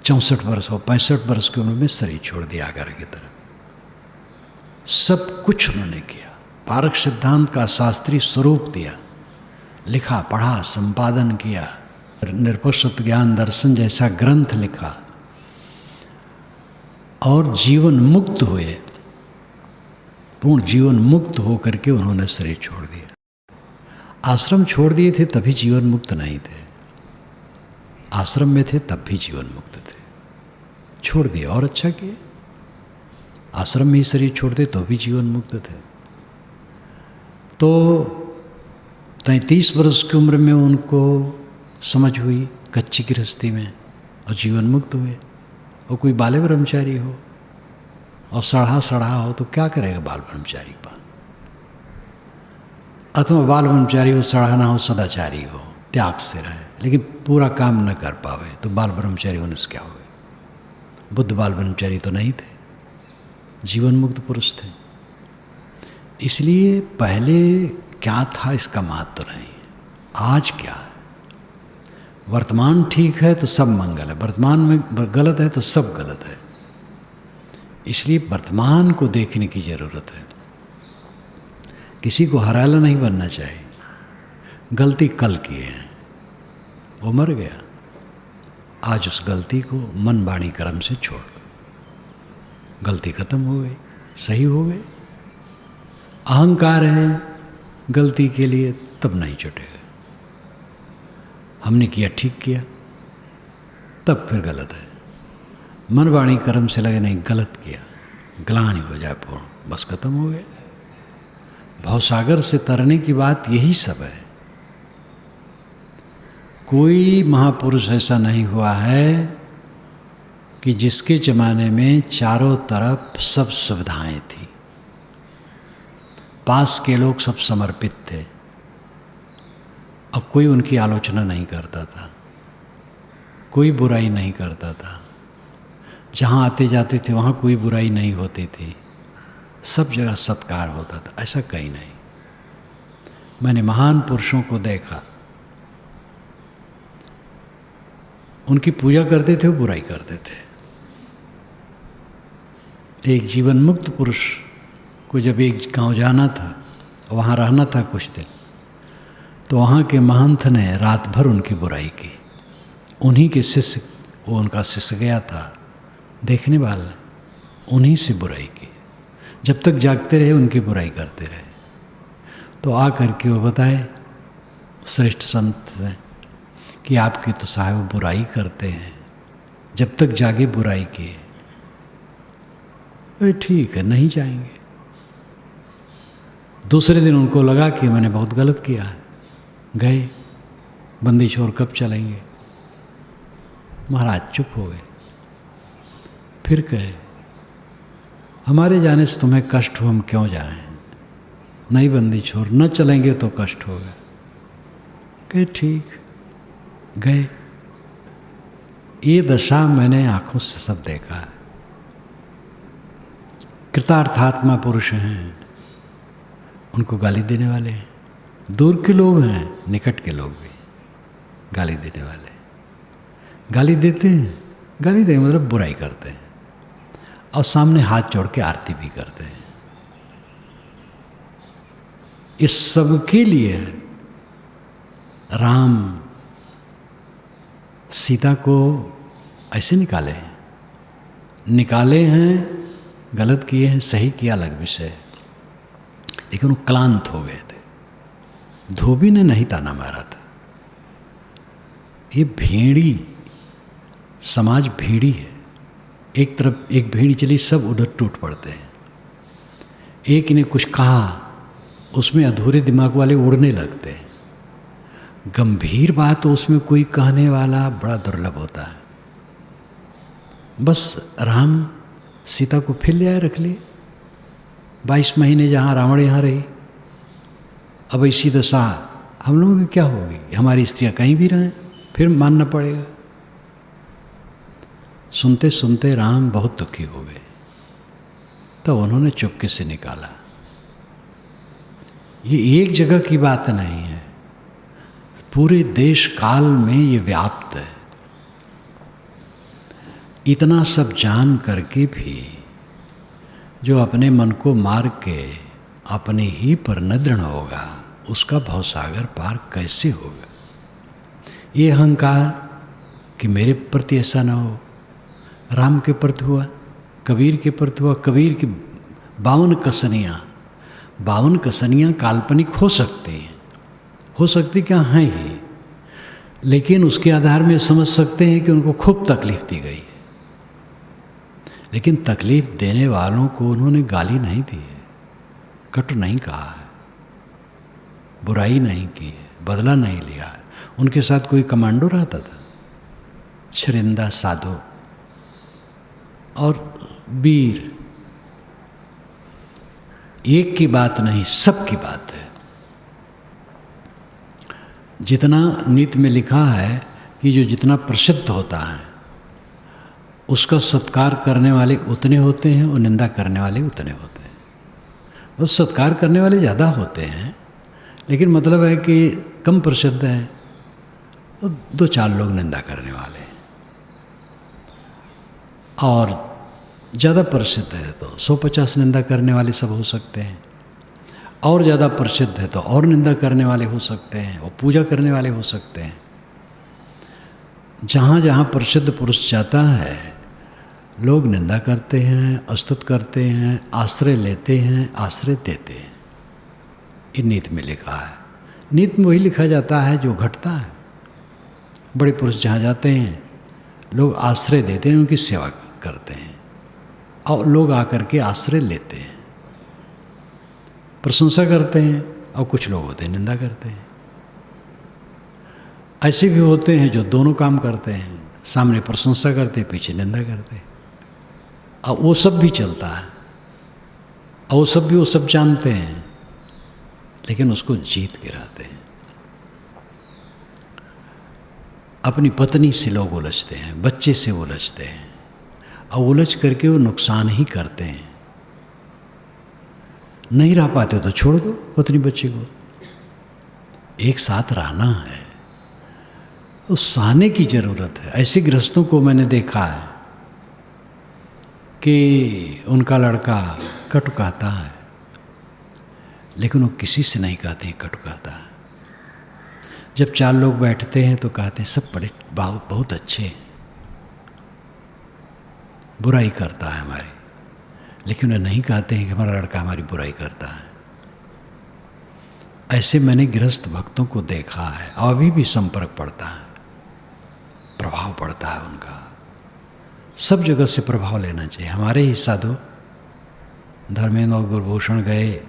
64 वर्ष और 65 वर्ष की उम्र में शरीर छोड़ दिया आगर की तरफ। सब कुछ उन्होंने किया, पारक सिद्धांत का शास्त्रीय स्वरूप दिया, लिखा, पढ़ा, संपादन किया, निरपेक्ष ज्ञान दर्शन जैसा ग्रंथ लिखा और जीवन मुक्त हुए। पूर्ण जीवन मुक्त होकर के उन्होंने शरीर छोड़ दिया। आश्रम छोड़ दिए थे तभी जीवन मुक्त नहीं थे, आश्रम में थे तब भी जीवन मुक्त थे। छोड़ दिए और अच्छा किए, आश्रम में ही शरीर छोड़ते तो भी जीवन मुक्त थे। तो 33 वर्ष की उम्र में उनको समझ हुई कच्ची गृहस्थी में और जीवन मुक्त हुए। और कोई बाले ब्रह्मचारी हो और सड़ा हो तो क्या करेगा बाल ब्रह्मचारी पर? अथवा बाल ब्रह्मचारी हो, सड़ा ना हो, सदाचारी हो, त्याग से रहे, लेकिन पूरा काम न कर पावे तो बाल ब्रह्मचारी होने से क्या हो? बुद्ध बाल ब्रह्मचारी तो नहीं थे, जीवन मुक्त पुरुष थे। इसलिए पहले क्या था इसका महत्व तो नहीं, आज क्या है। वर्तमान ठीक है तो सब मंगल है, वर्तमान में गलत है तो सब गलत है। इसलिए वर्तमान को देखने की जरूरत है। किसी को हराला नहीं बनना चाहिए। गलती कल किए हैं, वो मर गया, आज उस गलती को मन वाणी कर्म से छोड़ दो। गलती खत्म हो गई, सही हो गई। अहंकार है गलती के लिए तब नहीं छूटेगा। हमने किया, ठीक किया, तब फिर गलत है। मन वाणी कर्म से लगे नहीं, गलत किया, ग्लानि हो जाए पूर्ण, बस खत्म हो गया। भवसागर से तरने की बात यही सब है। कोई महापुरुष ऐसा नहीं हुआ है कि जिसके ज़माने में चारों तरफ सब सुविधाएं थी, पास के लोग सब समर्पित थे और कोई उनकी आलोचना नहीं करता था, कोई बुराई नहीं करता था। जहाँ आते जाते थे वहाँ कोई बुराई नहीं होती थी, सब जगह सत्कार होता था। ऐसा कहीं नहीं। मैंने महान पुरुषों को देखा, उनकी पूजा करते थे, बुराई करते थे। एक जीवन मुक्त पुरुष को जब एक गांव जाना था, वहाँ रहना था कुछ दिन, तो वहाँ के महंत ने रात भर उनकी बुराई की। उन्हीं के शिष्य, वो उनका शिष्य गया था देखने वाले, उन्हीं से बुराई की। जब तक जागते रहे उनकी बुराई करते रहे। तो आ करके वो बताए श्रेष्ठ संत ने कि आपकी तो साहब बुराई करते हैं, जब तक जागे बुराई की। अरे ठीक है, नहीं जाएंगे। दूसरे दिन उनको लगा कि मैंने बहुत गलत किया है, गए। बंदी छोड़ कब चलेंगे? महाराज चुप हो गए। फिर कहे हमारे जाने से तुम्हें कष्ट हो, हम क्यों जाएं? नहीं बंदी छोड़, न चलेंगे तो कष्ट होगा। कहे ठीक, गए। ये दशा मैंने आंखों से सब देखा है। कृतार्थात्मा पुरुष हैं, उनको गाली देने वाले हैं। दूर के लोग हैं, निकट के लोग भी गाली देने वाले। गाली देते हैं, गाली देने मतलब बुराई करते हैं, और सामने हाथ जोड़ के आरती भी करते हैं। इस सब के लिए राम सीता को ऐसे निकाले हैं, गलत किए हैं, सही किया अलग विषय, लेकिन वो क्लांत हो गए थे। धोबी ने नहीं ताना मारा था। ये भेड़ी, समाज भेड़ी है। एक तरफ एक भेड़ी चली, सब उधर टूट पड़ते हैं। एक ने कुछ कहा, उसमें अधूरे दिमाग वाले उड़ने लगते हैं। गंभीर बात तो उसमें कोई कहने वाला बड़ा दुर्लभ होता है। बस राम सीता को फिर ले आए, रख लिए। 22 महीने जहाँ रावण यहाँ रही, अब इसी दशा हम लोगों की क्या होगी? हमारी स्त्रियाँ कहीं भी रहें, फिर मानना पड़ेगा। सुनते सुनते राम बहुत दुखी हो गए, तो उन्होंने चुपके से निकाला। ये एक जगह की बात नहीं है, पूरे देश काल में ये व्याप्त है। इतना सब जान करके भी जो अपने मन को मार के अपने ही पर न दृढ़ होगा, उसका भवसागर पार कैसे होगा? ये अहंकार कि मेरे प्रति ऐसा ना हो, राम के प्रति हुआ, कबीर के प्रति हुआ। कबीर की 52 कसनियाँ, 52 कसनियाँ काल्पनिक हो सकती हैं, हो सकती क्या हैं ही, लेकिन उसके आधार में समझ सकते हैं कि उनको खूब तकलीफ दी गई है। लेकिन तकलीफ देने वालों को उन्होंने गाली नहीं दी है, कटु नहीं कहा है, बुराई नहीं की है, बदला नहीं लिया है। उनके साथ कोई कमांडो रहता था, शरिंदा साधु और वीर। एक की बात नहीं, सब की बात है। जितना नीति में लिखा है कि जो जितना प्रसिद्ध होता है उसका सत्कार करने वाले उतने होते हैं और निंदा करने वाले उतने होते हैं। बस सत्कार करने वाले ज़्यादा होते हैं, लेकिन मतलब है कि कम प्रसिद्ध है तो 2-4 लोग निंदा करने वाले हैं, और ज़्यादा प्रसिद्ध है तो 100-50 निंदा करने वाले सब हो सकते हैं, और ज़्यादा प्रसिद्ध है तो और निंदा करने वाले हो सकते हैं, और पूजा करने वाले हो सकते हैं। जहाँ जहाँ प्रसिद्ध पुरुष जाता है, लोग निंदा करते हैं, अस्तुत करते हैं, आश्रय लेते हैं, आश्रय देते हैं। ये नीति में लिखा है। नीति में वही लिखा जाता है जो घटता है। बड़े पुरुष जहाँ जाते हैं, लोग आश्रय देते हैं, उनकी सेवा करते हैं, और लोग आकर के आश्रय लेते हैं, प्रशंसा करते हैं, और कुछ लोग होते हैं निंदा करते हैं। ऐसे भी होते हैं जो दोनों काम करते हैं, सामने प्रशंसा करते, पीछे निंदा करते, और वो सब भी चलता है, और वो सब जानते हैं, लेकिन उसको जीत के रहते हैं। अपनी पत्नी से लोग उलझते हैं, बच्चे से उलझते हैं, और उलझ करके वो नुकसान ही करते हैं। नहीं रह पाते तो छोड़ दो पत्नी बच्चे को। एक साथ रहना है तो सहने की जरूरत है। ऐसे गृहस्थों को मैंने देखा है कि उनका लड़का कटु कहता है, लेकिन वो किसी से नहीं कहते हैं कटु कहता है। जब 4 लोग बैठते हैं तो कहते हैं सब बड़े बहुत अच्छे हैं, बुराई करता है हमारी, लेकिन वे नहीं कहते हैं कि हमारा लड़का हमारी बुराई करता है। ऐसे मैंने गृहस्थ भक्तों को देखा है, और अभी भी संपर्क पड़ता है, प्रभाव पड़ता है उनका। सब जगह से प्रभाव लेना चाहिए। हमारे ही साधु धर्मेंद्र और गुरुभूषण गए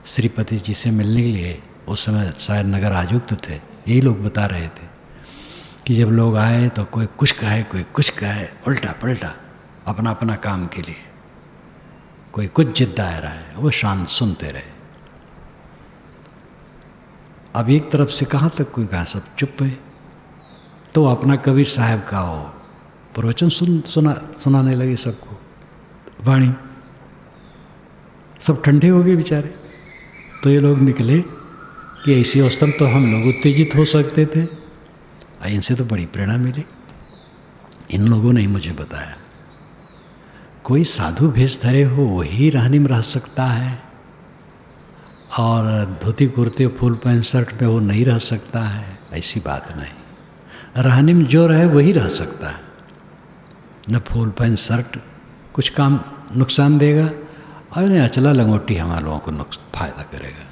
श्रीपति जी से मिलने के लिए, उस समय शायद नगर आयुक्त थे। यही लोग बता रहे थे कि जब लोग आए तो कोई कुछ कहे, कोई कुछ कहे, उल्टा पलटा, अपना अपना काम के लिए। कोई कुछ जिद्दा आ रहा है, वो शांत सुनते रहे। अब एक तरफ से कहाँ तक कोई कहा, सब चुप है। तो अपना कबीर साहब का हो प्रवचन सुनाने लगे सबको वाणी। सब ठंडे हो गए बेचारे। तो ये लोग निकले कि ऐसी अवस्था में तो हम लोग उत्तेजित हो सकते थे। इनसे तो बड़ी प्रेरणा मिली। इन लोगों ने ही मुझे बताया, कोई साधु भेष धरे हो वही रहनी में रह सकता है, और धोती कुर्ते फुल पैंट शर्ट में वो नहीं रह सकता है, ऐसी बात नहीं। रहने में जो रहे वही रह सकता है। न फुल पैंट शर्ट कुछ काम नुकसान देगा, और न अचला लंगोटी हमारे लोगों को फायदा करेगा।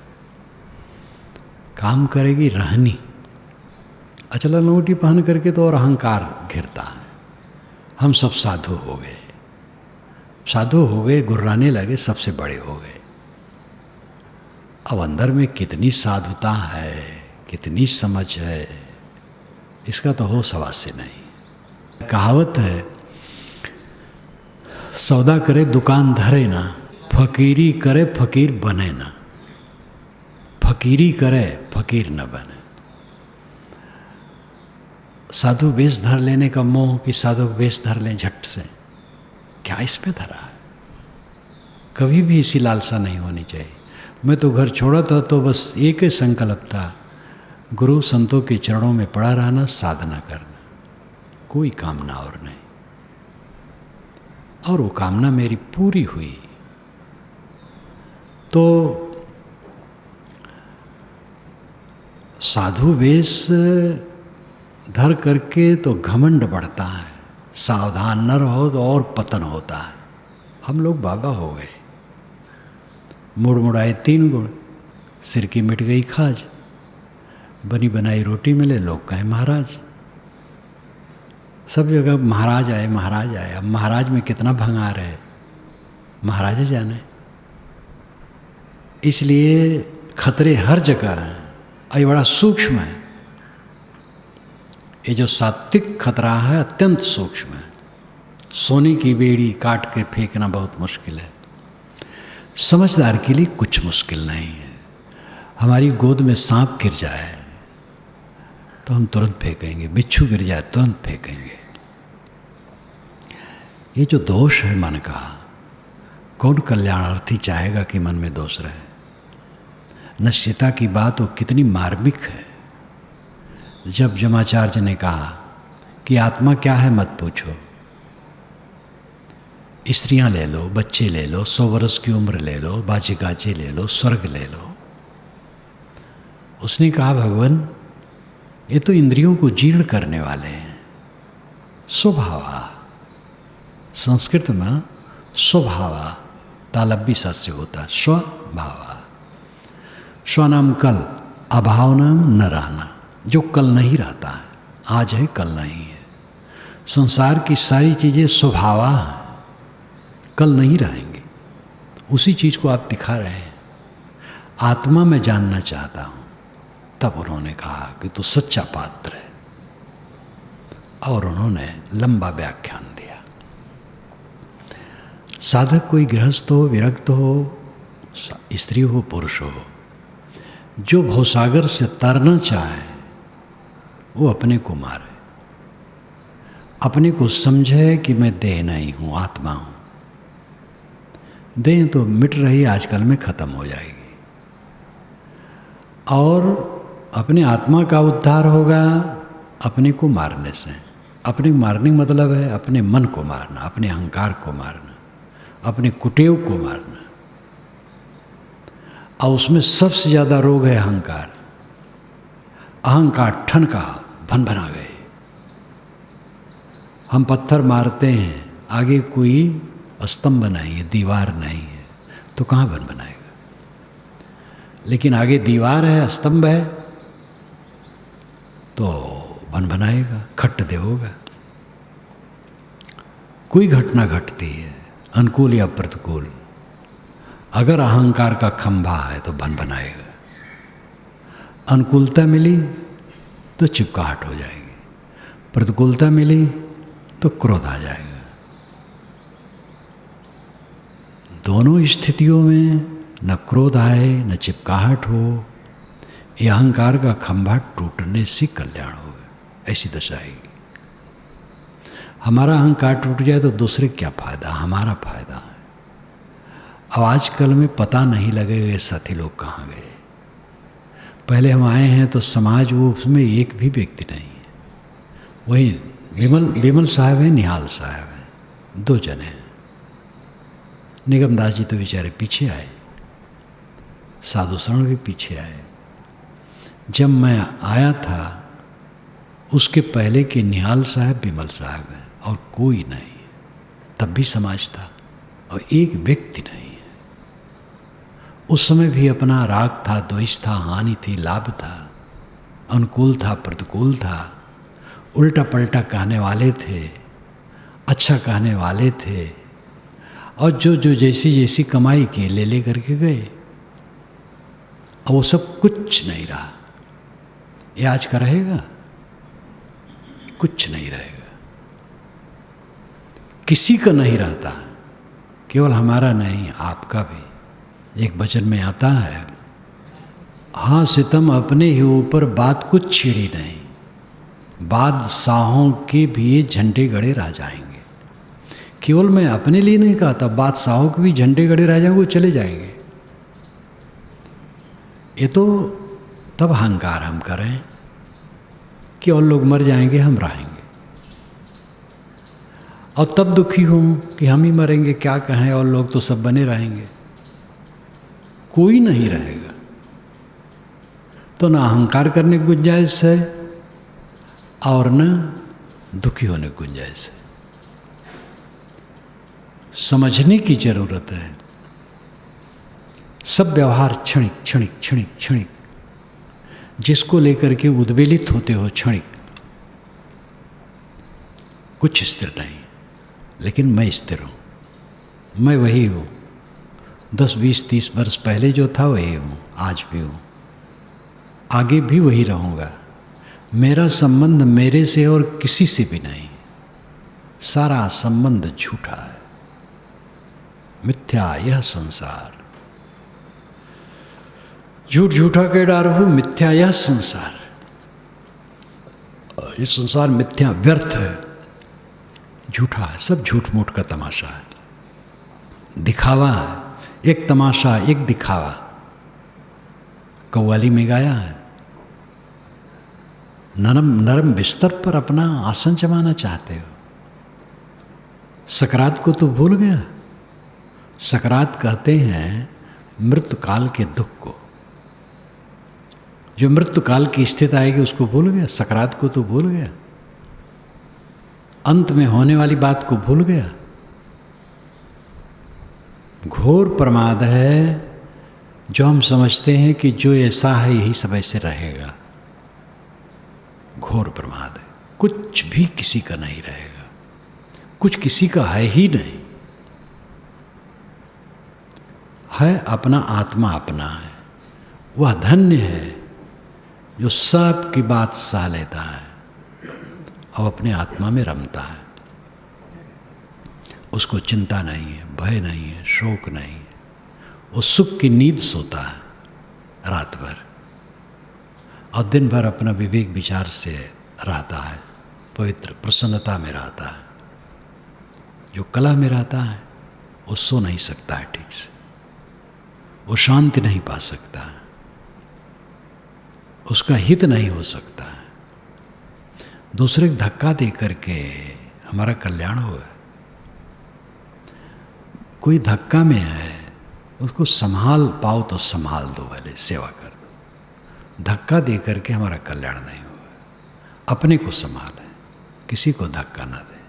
काम करेगी रहनी। अचला लंगोटी पहन करके तो और अहंकार घिरता है। हम सब साधु हो गए, साधु हो गए, गुर्राने लगे, सबसे बड़े हो गए। अब अंदर में कितनी साधुता है, कितनी समझ है, इसका तो हो सवाल से नहीं। कहावत है, सौदा करे दुकान धरे ना, फकीरी करे फकीर बने ना। फकीरी करे फकीर न बने। साधु वेश धर लेने का मोह कि साधु वेश धर लें झट से, क्या इसमें धरा है? कभी भी इसी लालसा नहीं होनी चाहिए। मैं तो घर छोड़ा था तो बस एक ही संकल्प था, गुरु संतों के चरणों में पड़ा रहना, साधना करना, कोई कामना और नहीं। और वो कामना मेरी पूरी हुई। तो साधु वेश धर करके तो घमंड बढ़ता है, सावधान न रहो तो और पतन होता है। हम लोग बाबा हो गए, मुड़ मुड़ाए 3 गुण, सिर की मिट गई खाज, बनी बनाई रोटी मिले लोग कहें महाराज। सब जगह महाराज आए महाराज आए। अब महाराज में कितना भंगार है, महाराज जाने। इसलिए खतरे हर जगह हैं, और ये बड़ा सूक्ष्म है। ये जो सात्विक खतरा है अत्यंत सूक्ष्म है। सोने की बेड़ी काट के फेंकना बहुत मुश्किल है, समझदार के लिए कुछ मुश्किल नहीं है। हमारी गोद में सांप गिर जाए तो हम तुरंत फेंकेंगे, बिच्छू गिर जाए तुरंत फेंकेंगे। ये जो दोष है मन का, कौन कल्याणार्थी चाहेगा कि मन में दोष रहे? नश्यता की बात वो कितनी मार्मिक है। जब जमाचार्य ने कहा कि आत्मा क्या है मत पूछो, स्त्रियां ले लो, बच्चे ले लो, 100 वर्ष की उम्र ले लो, बाजे गाजे ले लो, स्वर्ग ले लो। उसने कहा भगवान ये तो इंद्रियों को जीर्ण करने वाले हैं। स्वभावा, संस्कृत में स्वभावा तालब्बी सर से होता है, स्वभावा। स्वनाम कल, अभाव नाम न रहना। जो कल नहीं रहता है, आज है कल नहीं है। संसार की सारी चीज़ें स्वभावा हैं, कल नहीं रहेंगे। उसी चीज़ को आप दिखा रहे हैं। आत्मा में जानना चाहता हूँ। तब उन्होंने कहा कि तू सच्चा पात्र है, और उन्होंने लंबा व्याख्यान दिया। साधक कोई गृहस्थ हो, विरक्त हो, स्त्री हो, पुरुष हो, जो भवसागर से तरना चाहे वो अपने को मारे, अपने को समझे कि मैं देह नहीं हूँ, आत्मा हूँ। देह तो मिट रही, आजकल में खत्म हो जाएगी, और अपने आत्मा का उद्धार होगा अपने को मारने से। अपने मारने का मतलब है अपने मन को मारना, अपने अहंकार को मारना, अपने कुटेव को मारना। और उसमें सबसे ज़्यादा रोग है अहंकार। अहंकार ठनका भन भना गए। हम पत्थर मारते हैं, आगे कोई स्तंभ नहीं है, दीवार नहीं है, तो कहाँ भन बनाएगा? लेकिन आगे दीवार है, स्तंभ है, तो भन बनाएगा, खट्ट दे होगा। कोई घटना घटती है, अनुकूल या प्रतिकूल, अगर अहंकार का खंभा है तो भन बनाएगा। अनुकूलता मिली तो चिपकाहट हो जाएगी, प्रतिकूलता मिली तो क्रोध आ जाएगा। दोनों स्थितियों में न क्रोध आए न चिपकाहट हो, यह अहंकार का खंभा टूटने से कल्याण होगा। ऐसी दशा आएगी। हमारा अहंकार टूट जाए तो दूसरे क्या फायदा, हमारा फायदा है। अब आजकल में पता नहीं लगेगा साथी लोग कहाँ गए। पहले हम आए हैं तो समाज वो उसमें एक भी व्यक्ति नहीं है। वही विमल साहब हैं, निहाल साहब हैं, 2 जने हैं। निगम दास जी तो बेचारे पीछे आए, साधु शरण भी पीछे आए। जब मैं आया था उसके पहले के निहाल साहब विमल साहब हैं और कोई नहीं। तब भी समाज था और एक व्यक्ति नहीं है। उस समय भी अपना राग था, द्वेष था, हानि थी, लाभ था, अनुकूल था, प्रतिकूल था, उल्टा पलटा कहने वाले थे, अच्छा कहने वाले थे, और जो जो जैसी जैसी कमाई की ले ले करके गए। अब वो सब कुछ नहीं रहा। ये आज का रहेगा? कुछ नहीं रहेगा, किसी का नहीं रहता, केवल हमारा नहीं आपका भी। एक वचन में आता है, हाँ सितम अपने ही ऊपर बात कुछ छिड़ी नहीं, बादशाहों के भी झंडे गड़े रह जाएंगे। केवल मैं अपने लिए नहीं कहता, बादशाहों के भी झंडे गड़े रह जाएंगे, वो चले जाएंगे। ये तो तब अहंकार हम करें कि और लोग मर जाएंगे, हम रहेंगे, और तब दुखी हूँ कि हम ही मरेंगे, क्या कहें, और लोग तो सब बने रहेंगे। कोई नहीं रहेगा, तो ना अहंकार करने की गुंजाइश है और न दुखी होने की गुंजाइश है। समझने की जरूरत है। सब व्यवहार क्षणिक क्षणिक क्षणिक क्षणिक, जिसको लेकर के उद्वेलित होते हो क्षणिक, कुछ स्थिर नहीं। लेकिन मैं स्थिर हूँ, मैं वही हूँ। 10, 20, 30 वर्ष पहले जो था वही हूँ, आज भी हूँ, आगे भी वही रहूँगा। मेरा संबंध मेरे से और किसी से भी नहीं। सारा संबंध झूठा है, मिथ्या यह संसार। झूठ झूठा के डारो, मिथ्या यह संसार। ये संसार मिथ्या, व्यर्थ है, झूठा है, सब झूठ मूठ का तमाशा है, दिखावा है। एक तमाशा, एक दिखावा। कव्वाली में गाया है, नरम नरम बिस्तर पर अपना आसन जमाना चाहते हो, सकरात को तो भूल गया। सकरात कहते हैं मृत्यु काल के दुख को। जो मृत्यु काल की स्थिति आएगी उसको भूल गया, सकरात को तो भूल गया, अंत में होने वाली बात को भूल गया। घोर प्रमाद है जो हम समझते हैं कि जो ऐसा है यही सब ऐसे रहेगा। घोर प्रमाद है। कुछ भी किसी का नहीं रहेगा, कुछ किसी का है ही नहीं। है अपना, आत्मा अपना है। वह धन्य है जो सब की बात सह लेता है और अपने आत्मा में रमता है। उसको चिंता नहीं है, भय नहीं है, शोक नहीं है। वो सुख की नींद सोता है रात भर और दिन भर अपना विवेक विचार से रहता है, पवित्र प्रसन्नता में रहता है। जो कला में रहता है वो सो नहीं सकता है ठीक से, वो शांति नहीं पा सकता है, उसका हित नहीं हो सकता है। दूसरे को धक्का दे करके हमारा कल्याण होगा। कोई धक्का में है, उसको संभाल पाओ तो संभाल दो, भले सेवा कर दो। धक्का दे करके हमारा कल्याण नहीं होगा। अपने को संभाले, किसी को धक्का ना दे।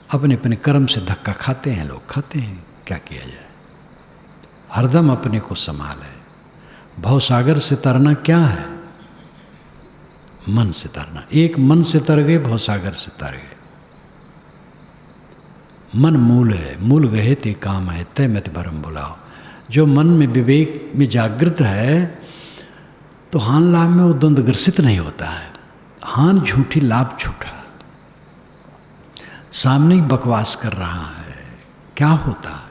अपने अपने कर्म से धक्का खाते हैं लोग, खाते हैं, क्या किया जाए। हरदम अपने को संभाले। भवसागर से तरना क्या है? मन से तरना। एक मन से तर गए, भवसागर से तर गए। मन मूल है, मूल गहे ते काम है, तय मत भरम बुलाओ। जो मन में विवेक में जागृत है तो हान लाभ में वो द्वंद्व ग्रसित नहीं होता है। हान झूठी, लाभ झूठा। सामने ही बकवास कर रहा है, क्या होता है?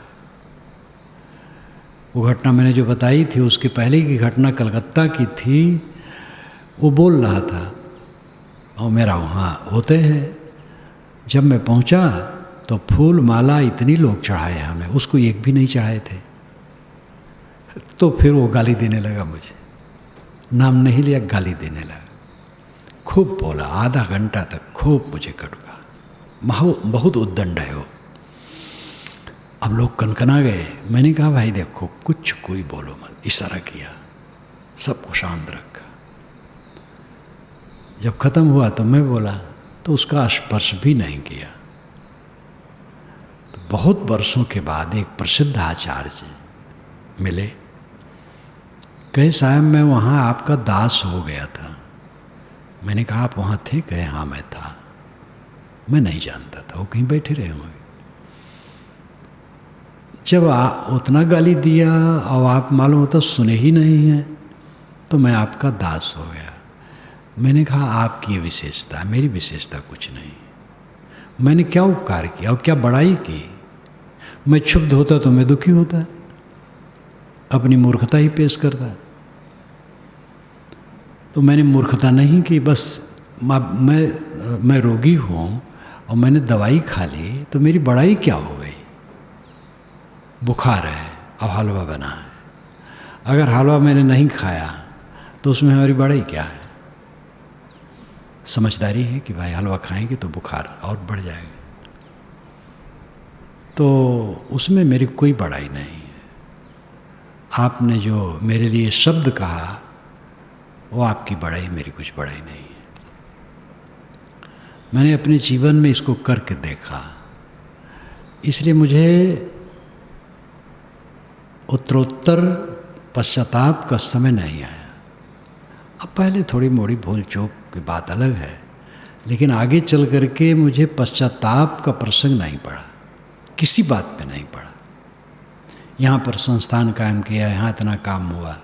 वो घटना मैंने जो बताई थी, उसके पहले की घटना कलकत्ता की थी। वो बोल रहा था और मेरा वहाँ होते हैं। जब मैं पहुँचा तो फूल माला इतनी लोग चढ़ाए हमें, उसको एक भी नहीं चढ़ाए थे। तो फिर वो गाली देने लगा मुझे, नाम नहीं लिया, गाली देने लगा, खूब बोला, आधा घंटा तक खूब मुझे कटका। बहुत उद्दंड है वो। अब लोग कनकना गए। मैंने कहा भाई देखो, कुछ कोई बोलो मत, इशारा किया, सबको शांत रखा। जब खत्म हुआ तो मैं बोला, तो उसका स्पर्श भी नहीं किया। तो बहुत वर्षों के बाद एक प्रसिद्ध आचार्य मिले, कहे साहब मैं वहाँ आपका दास हो गया था। मैंने कहा आप वहाँ थे? कहे हाँ मैं था। मैं नहीं जानता था, वो कहीं बैठे रहे होंगे। जब उतना गाली दिया और आप मालूम होता सुने ही नहीं हैं, तो मैं आपका दास हो गया। मैंने कहा आपकी ये विशेषता है, मेरी विशेषता कुछ नहीं। मैंने क्या उपकार किया और क्या बड़ाई की? मैं क्षुब्ध होता तो मैं दुखी होता, अपनी मूर्खता ही पेश करता। तो मैंने मूर्खता नहीं की, बस मैं रोगी हूँ और मैंने दवाई खा ली, तो मेरी बड़ाई क्या हो गई? बुखार है और हलवा बना है, अगर हलवा मैंने नहीं खाया तो उसमें हमारी बड़ाई क्या है? समझदारी है कि भाई हलवा खाएंगे तो बुखार और बढ़ जाएगा, तो उसमें मेरी कोई बड़ाई नहीं है। आपने जो मेरे लिए शब्द कहा वो आपकी बड़ाई, मेरी कुछ बड़ाई नहीं है। मैंने अपने जीवन में इसको करके देखा, इसलिए मुझे उत्तरोत्तर पश्चाताप का समय नहीं आया। अब पहले थोड़ी मोड़ी भूल चूक की बात अलग है, लेकिन आगे चल करके मुझे पश्चाताप का प्रसंग नहीं पड़ा, किसी बात पे नहीं पड़ा। यहाँ पर संस्थान कायम किया, यहाँ इतना काम हुआ,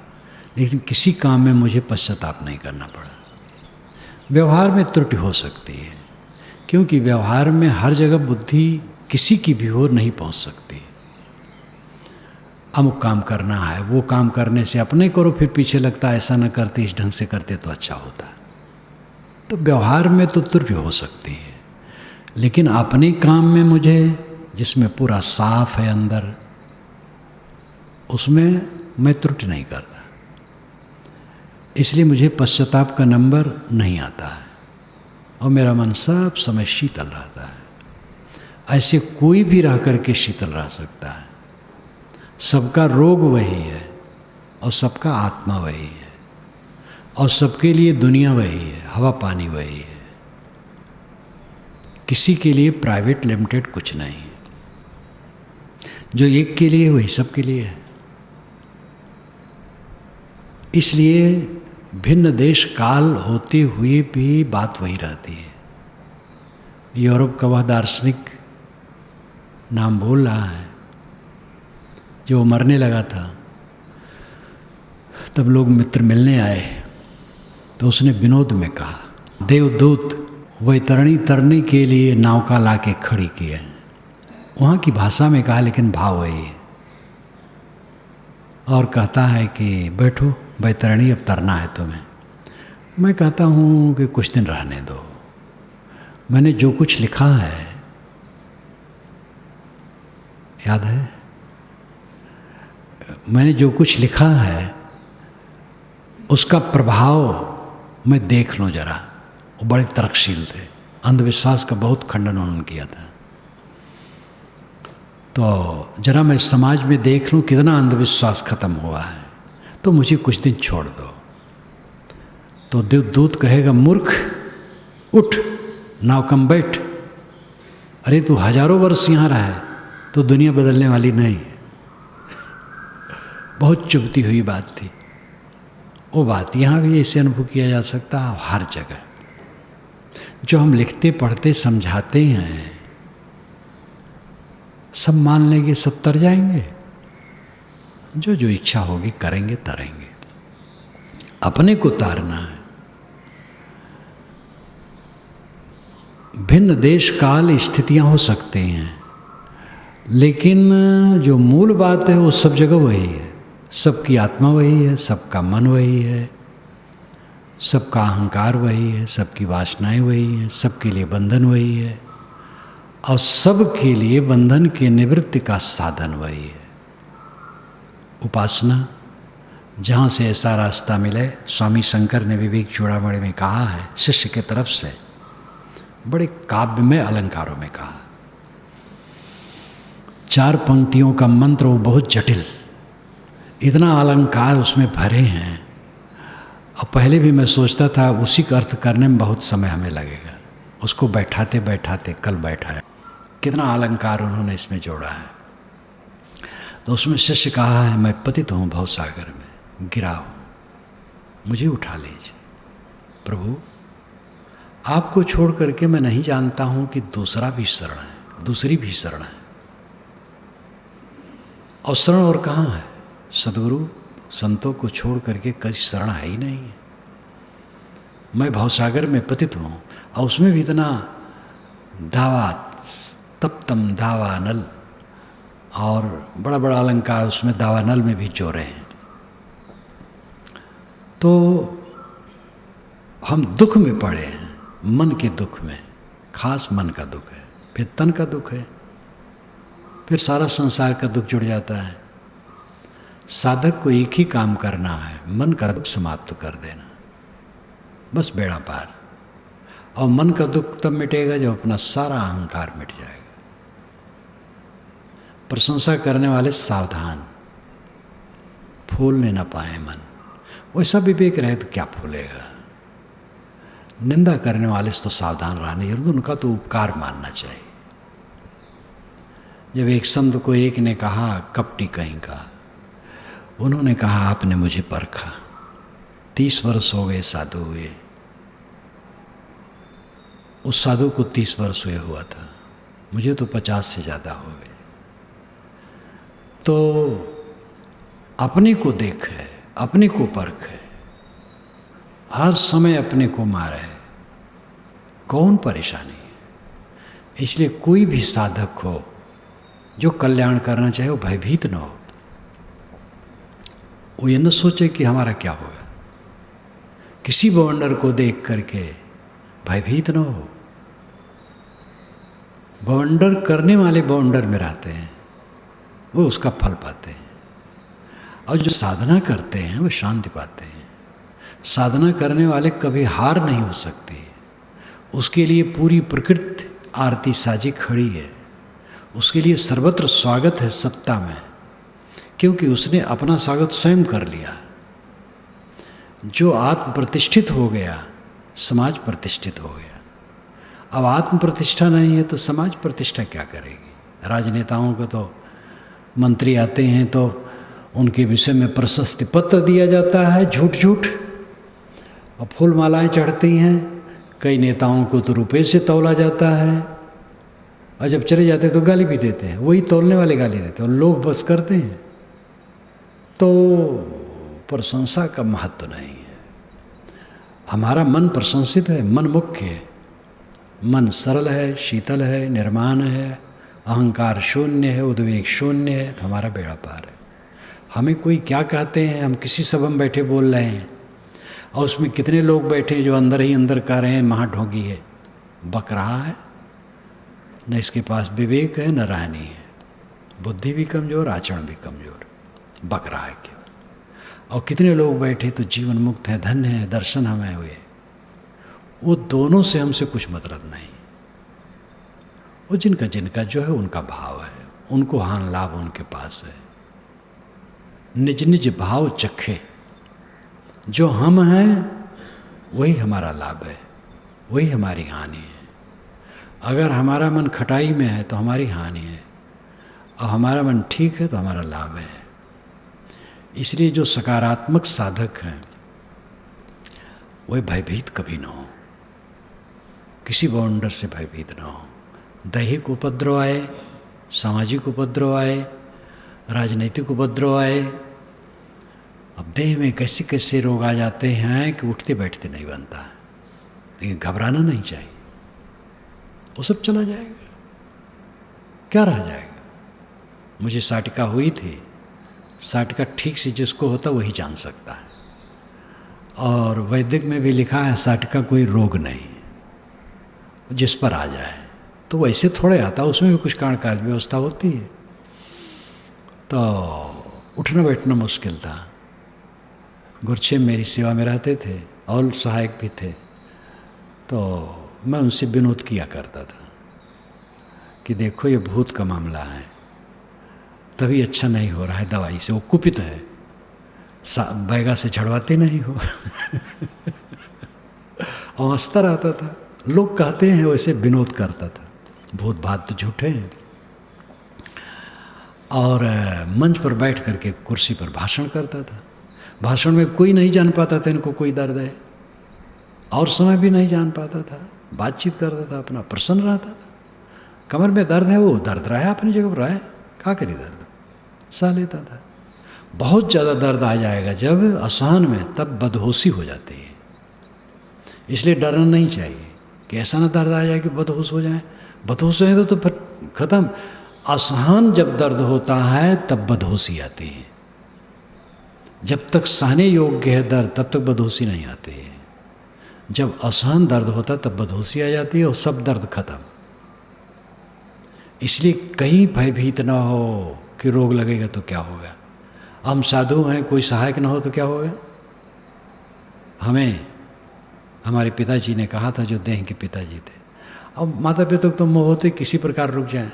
लेकिन किसी काम में मुझे पश्चाताप नहीं करना पड़ा। व्यवहार में त्रुटि हो सकती है, क्योंकि व्यवहार में हर जगह बुद्धि किसी की भी ओर नहीं पहुँच सकती। अमुक काम करना है, वो काम करने से अपने करो, फिर पीछे लगता है ऐसा न करते, इस ढंग से करते तो अच्छा होता। तो व्यवहार में तो त्रुटि हो सकती है, लेकिन अपने काम में मुझे, जिसमें पूरा साफ है अंदर, उसमें मैं त्रुटि नहीं करता। इसलिए मुझे पश्चाताप का नंबर नहीं आता है और मेरा मन सब समय शीतल रहता है। ऐसे कोई भी रह करके शीतल रह सकता है। सबका रोग वही है और सबका आत्मा वही है और सबके लिए दुनिया वही है, हवा पानी वही है। किसी के लिए प्राइवेट लिमिटेड कुछ नहीं है। जो एक के लिए वही सबके लिए है। इसलिए भिन्न देश काल होते हुए भी बात वही रहती है। यूरोप का वह दार्शनिक नाम बोल रहा है, जो मरने लगा था, तब लोग मित्र मिलने आए, तो उसने विनोद में कहा, देवदूत वैतरणी तरने के लिए नौका ला के खड़ी की है। वहाँ की भाषा में कहा, लेकिन भाव वही है। और कहता है कि बैठो वैतरणी, अब तरना है तुम्हें। मैं कहता हूँ कि कुछ दिन रहने दो। मैंने जो कुछ लिखा है, याद है, मैंने जो कुछ लिखा है उसका प्रभाव मैं देख लूँ जरा। वो बड़े तर्कशील थे, अंधविश्वास का बहुत खंडन उन्होंने किया था। तो जरा मैं समाज में देख लूँ कितना अंधविश्वास खत्म हुआ है, तो मुझे कुछ दिन छोड़ दो। तो देवदूत कहेगा, मूर्ख उठ, नावकम बैठ। अरे तू हजारों वर्ष यहाँ रहा है तो दुनिया बदलने वाली नहीं। बहुत चुभती हुई बात थी वो बात। यहाँ भी ऐसे अनुभव किया जा सकता है हर जगह। जो हम लिखते पढ़ते समझाते हैं, सब मान लेंगे, सब तर जाएंगे। जो जो इच्छा होगी करेंगे, तरेंगे। अपने को तारना है। भिन्न देश काल स्थितियां हो सकते हैं, लेकिन जो मूल बात है वो सब जगह वही है। सबकी आत्मा वही है, सबका मन वही है, सबका अहंकार वही है, सबकी वासनाएं वही हैं, सबके लिए बंधन वही है। और सब के लिए बंधन की निवृत्ति का साधन वही है। उपासना, जहाँ से ऐसा रास्ता मिले। स्वामी शंकर ने विवेक चूड़ामणि में कहा है, शिष्य के तरफ से बड़े काव्य में अलंकारों में कहा। 4 पंक्तियों का मंत्र, वो बहुत जटिल, इतना अलंकार उसमें भरे हैं। और पहले भी मैं सोचता था उसी का अर्थ करने में बहुत समय हमें लगेगा, उसको बैठाते बैठाते कल बैठाया, कितना अलंकार उन्होंने इसमें जोड़ा है। तो उसमें शिष्य कहा है, मैं पतित हूँ भवसागर में, गिरा हूँ, मुझे उठा लीजिए। प्रभु, आपको छोड़ करके मैं नहीं जानता हूँ कि दूसरा भी शरण है, दूसरी भी शरण है। और शरण और कहाँ है? सदगुरु संतों को छोड़ करके कहीं शरण है ही नहीं है। मैं भवसागर में पतित हूँ, और उसमें भी इतना दावा, तप्तम दावा नल, और बड़ा बड़ा अलंकार उसमें दावा नल में भी जोड़े हैं। तो हम दुख में पड़े हैं, मन के दुख में, खास मन का दुख है, फिर तन का दुख है, फिर सारा संसार का दुख जुड़ जाता है। साधक को एक ही काम करना है, मन का दुख समाप्त कर देना, बस बेड़ा पार। और मन का दुख तब मिटेगा जब अपना सारा अहंकार मिट जाएगा। प्रशंसा करने वाले सावधान, फूलने न पाए मन, वैसा विवेक रहे तो क्या फूलेगा। निंदा करने वाले से तो सावधान रहना, उनका तो उपकार मानना चाहिए। जब एक संत को एक ने कहा, कपटी कहीं का, उन्होंने कहा आपने मुझे परखा, 30 वर्ष हो गए साधु हुए। उस साधु को 30 वर्ष हुए हुआ था, मुझे तो 50 से ज़्यादा हो गए। तो अपने को देख है, अपने को परख है, हर समय अपने को मारे, कौन परेशानी है। इसलिए कोई भी साधक हो जो कल्याण करना चाहे, वो भयभीत न हो। वो ये न सोचे कि हमारा क्या होगा। किसी बवंडर को देख करके भयभीत न हो। बवंडर करने वाले बवंडर में रहते हैं, वो उसका फल पाते हैं। और जो साधना करते हैं वो शांति पाते हैं। साधना करने वाले कभी हार नहीं हो सकते। उसके लिए पूरी प्रकृति आरती साजी खड़ी है, उसके लिए सर्वत्र स्वागत है सत्ता में, क्योंकि उसने अपना स्वागत स्वयं कर लिया। जो आत्म प्रतिष्ठित हो गया, समाज प्रतिष्ठित हो गया। अब आत्म प्रतिष्ठा नहीं है तो समाज प्रतिष्ठा क्या करेगी। राजनेताओं को तो मंत्री आते हैं तो उनके विषय में प्रशस्ति पत्र दिया जाता है, झूठ झूठ, और फूल मालाएं चढ़ती हैं। कई नेताओं को तो रुपये से तौला जाता है, और जब चले जाते तो गाली भी देते हैं, वही तौलने वाले गाली देते हैं, और लोग बस करते हैं। तो प्रशंसा का महत्व नहीं है। हमारा मन प्रशंसित है, मन मुख्य है, मन सरल है, शीतल है, निर्माण है, अहंकार शून्य है, उद्वेग शून्य है, तो हमारा बेड़ा पार है। हमें कोई क्या कहते हैं, हम किसी सभा में बैठे बोल रहे हैं, और उसमें कितने लोग बैठे जो अंदर ही अंदर कह रहे हैं महाढोंगी है, बक रहा है, न इसके पास विवेक है न रहनी है, बुद्धि भी कमज़ोर, आचरण भी कमज़ोर, बक रहा है केवल। और कितने लोग बैठे तो जीवन मुक्त हैं, धन्य है, दर्शन हमें हुए। वो दोनों से हमसे कुछ मतलब नहीं। वो जिनका जिनका जो है उनका भाव है, उनको हान लाभ उनके पास है। निज निज भाव चखे, जो हम हैं वही हमारा लाभ है, वही हमारी हानि है। अगर हमारा मन खटाई में है तो हमारी हानि है, और हमारा मन ठीक है तो हमारा लाभ है। इसलिए जो सकारात्मक साधक हैं वह भयभीत कभी ना हो, किसी बाउंडर से भयभीत ना हो। दैहिक उपद्रव आए, सामाजिक उपद्रव आए, राजनीतिक उपद्रव आए, अब देह में कैसे कैसे रोग आ जाते हैं कि उठते बैठते नहीं बनता है। लेकिन घबराना नहीं चाहिए, वो सब चला जाएगा, क्या रह जाएगा। मुझे साटिका हुई थी, साटिका ठीक से जिसको होता वही जान सकता है। और वैदिक में भी लिखा है साटिका कोई रोग नहीं, जिस पर आ जाए। तो वैसे थोड़े आता, उसमें भी कुछ कारण कार्य व्यवस्था होती है। तो उठना बैठना मुश्किल था। गुरछे मेरी सेवा में रहते थे और सहायक भी थे, तो मैं उनसे विनोद किया करता था कि देखो ये भूत का मामला है, तभी अच्छा नहीं हो रहा है दवाई से, वो कुपित है, बैगा से झड़वाते नहीं हो। और हंसता रहता था। लोग कहते हैं वैसे विनोद करता था, भूत बात तो झूठे हैं। और मंच पर बैठ करके कुर्सी पर भाषण करता था। भाषण में कोई नहीं जान पाता था इनको कोई दर्द है, और समय भी नहीं जान पाता था। बातचीत करता था, अपना प्रसन्न रहता था। कमर में दर्द है, वो दर्द रहा है अपनी जगह पर, रहा क्या करी, दर्द सह लेता था। बहुत ज़्यादा दर्द आ जाएगा जब असहन में, तब बदहोशी हो जाती है। इसलिए डरना नहीं चाहिए कि ऐसा ना दर्द आ जाए कि बदहोश हो जाए। बदहोश है तो फिर खत्म। असहन जब दर्द होता है तब बदहोशी आती है। जब तक सहने योग्य है दर्द, तब तक बदहोशी नहीं आती है। जब असहन दर्द होता तब बदहोशी आ जाती है और सब दर्द खत्म। इसलिए कहीं भयभीत ना हो कि रोग लगेगा तो क्या होगा। हम साधु हैं, कोई सहायक ना हो तो क्या होगा। हमें हमारे पिताजी ने कहा था, जो देह के पिताजी थे, अब माता पिता तो मोह होते किसी प्रकार रुक जाए।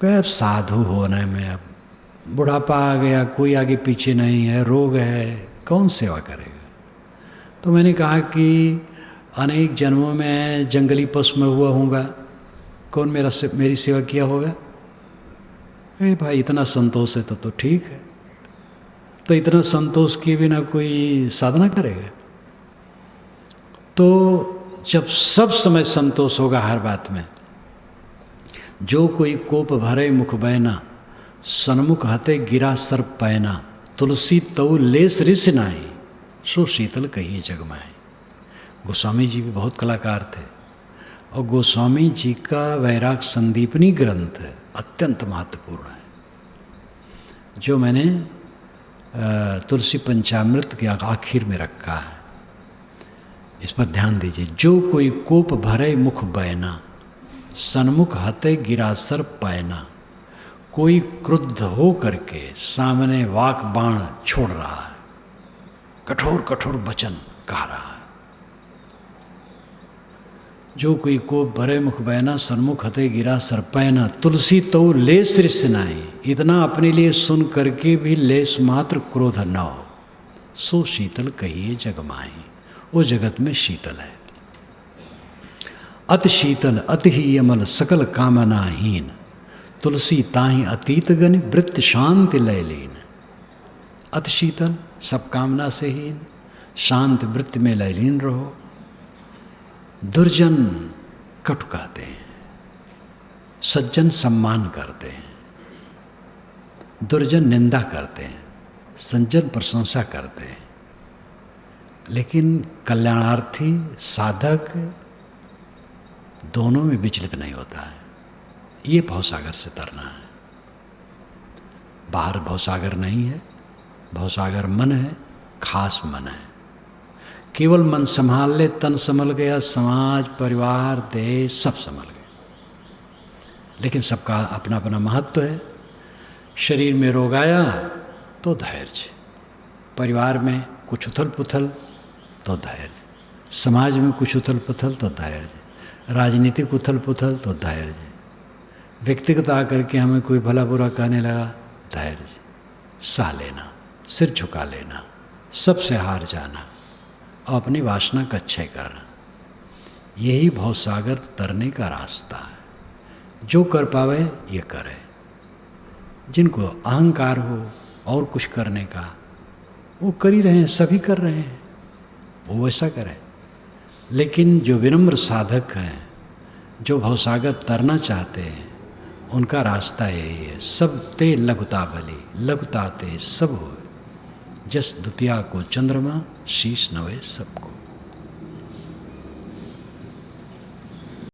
अब साधु होने में अब बुढ़ापा आ गया, कोई आगे पीछे नहीं है, रोग है, कौन सेवा करेगा। तो मैंने कहा कि अनेक जन्मों में जंगली पशु में हुआ होगा, कौन मेरी सेवा किया होगा। अरे भाई इतना संतोष है तो ठीक है। तो इतना संतोष किए बिना कोई साधना करेगा। तो जब सब समय संतोष होगा हर बात में, जो कोई कोप भरे मुख बैना, सन्मुख हते गिरा सर्प पैना, तुलसी तऊ लेस रिस नाई, सो शीतल कहिए जगमाए। गोस्वामी जी भी बहुत कलाकार थे, और गोस्वामी जी का वैराग संदीपनी ग्रंथ है, अत्यंत महत्वपूर्ण है, जो मैंने तुलसी पंचामृत के आखिर में रखा है। इस पर ध्यान दीजिए। जो कोई कोप भरे मुख बैना, सन्मुख हते गिरा सर्प पैना। कोई क्रुद्ध हो करके सामने वाक बाण छोड़ रहा है, कठोर कठोर वचन कह रहा है। जो कोई कोप भरे मुख बैना, सन्मुख हते गिरा सर्पैना, तुलसी तो लेस रिस नाई। इतना अपने लिए सुन करके भी लेस मात्र क्रोध न हो, सो शीतल कहिए जगमाई। वो जगत में शीतल है। अति शीतल अति ही यमल सकल कामनाहीन, तुलसी ताहि अतीत गण वृत्त शांति लय लीन। अति शीतल, सब कामना से हीन, शांत वृत्त में लयलीन रहो। दुर्जन कटु कहते हैं, सज्जन सम्मान करते हैं। दुर्जन निंदा करते हैं, सज्जन प्रशंसा करते हैं। लेकिन कल्याणार्थी साधक दोनों में विचलित नहीं होता है। ये भवसागर से तरना है। बाहर भवसागर नहीं है, भवसागर मन है, खास मन है। केवल मन संभाल ले, तन संभल गया, समाज परिवार देश सब संभल गए। लेकिन सबका अपना अपना महत्व है। शरीर में रोग आया तो धैर्य, परिवार में कुछ उथल पुथल तो धैर्य, समाज में कुछ उथल पुथल तो धैर्य, राजनीतिक उथल पुथल तो धैर्य, व्यक्तिगत आकर के हमें कोई भला बुरा कहने लगा, धैर्य, सह लेना, सिर झुका लेना, सबसे हार जाना और अपनी वासना का क्षय करना। यही भवसागर तरने का रास्ता है। जो कर पावे ये करे। जिनको अहंकार हो और कुछ करने का, वो कर ही रहे हैं, सभी कर रहे हैं, वो वैसा करें। लेकिन जो विनम्र साधक हैं, जो भवसागर तरना चाहते हैं, उनका रास्ता यही है। सब ते लघुता बलि, लघुता ते सब हो, जस द्वितीया को चंद्रमा, शीश नवे सबको।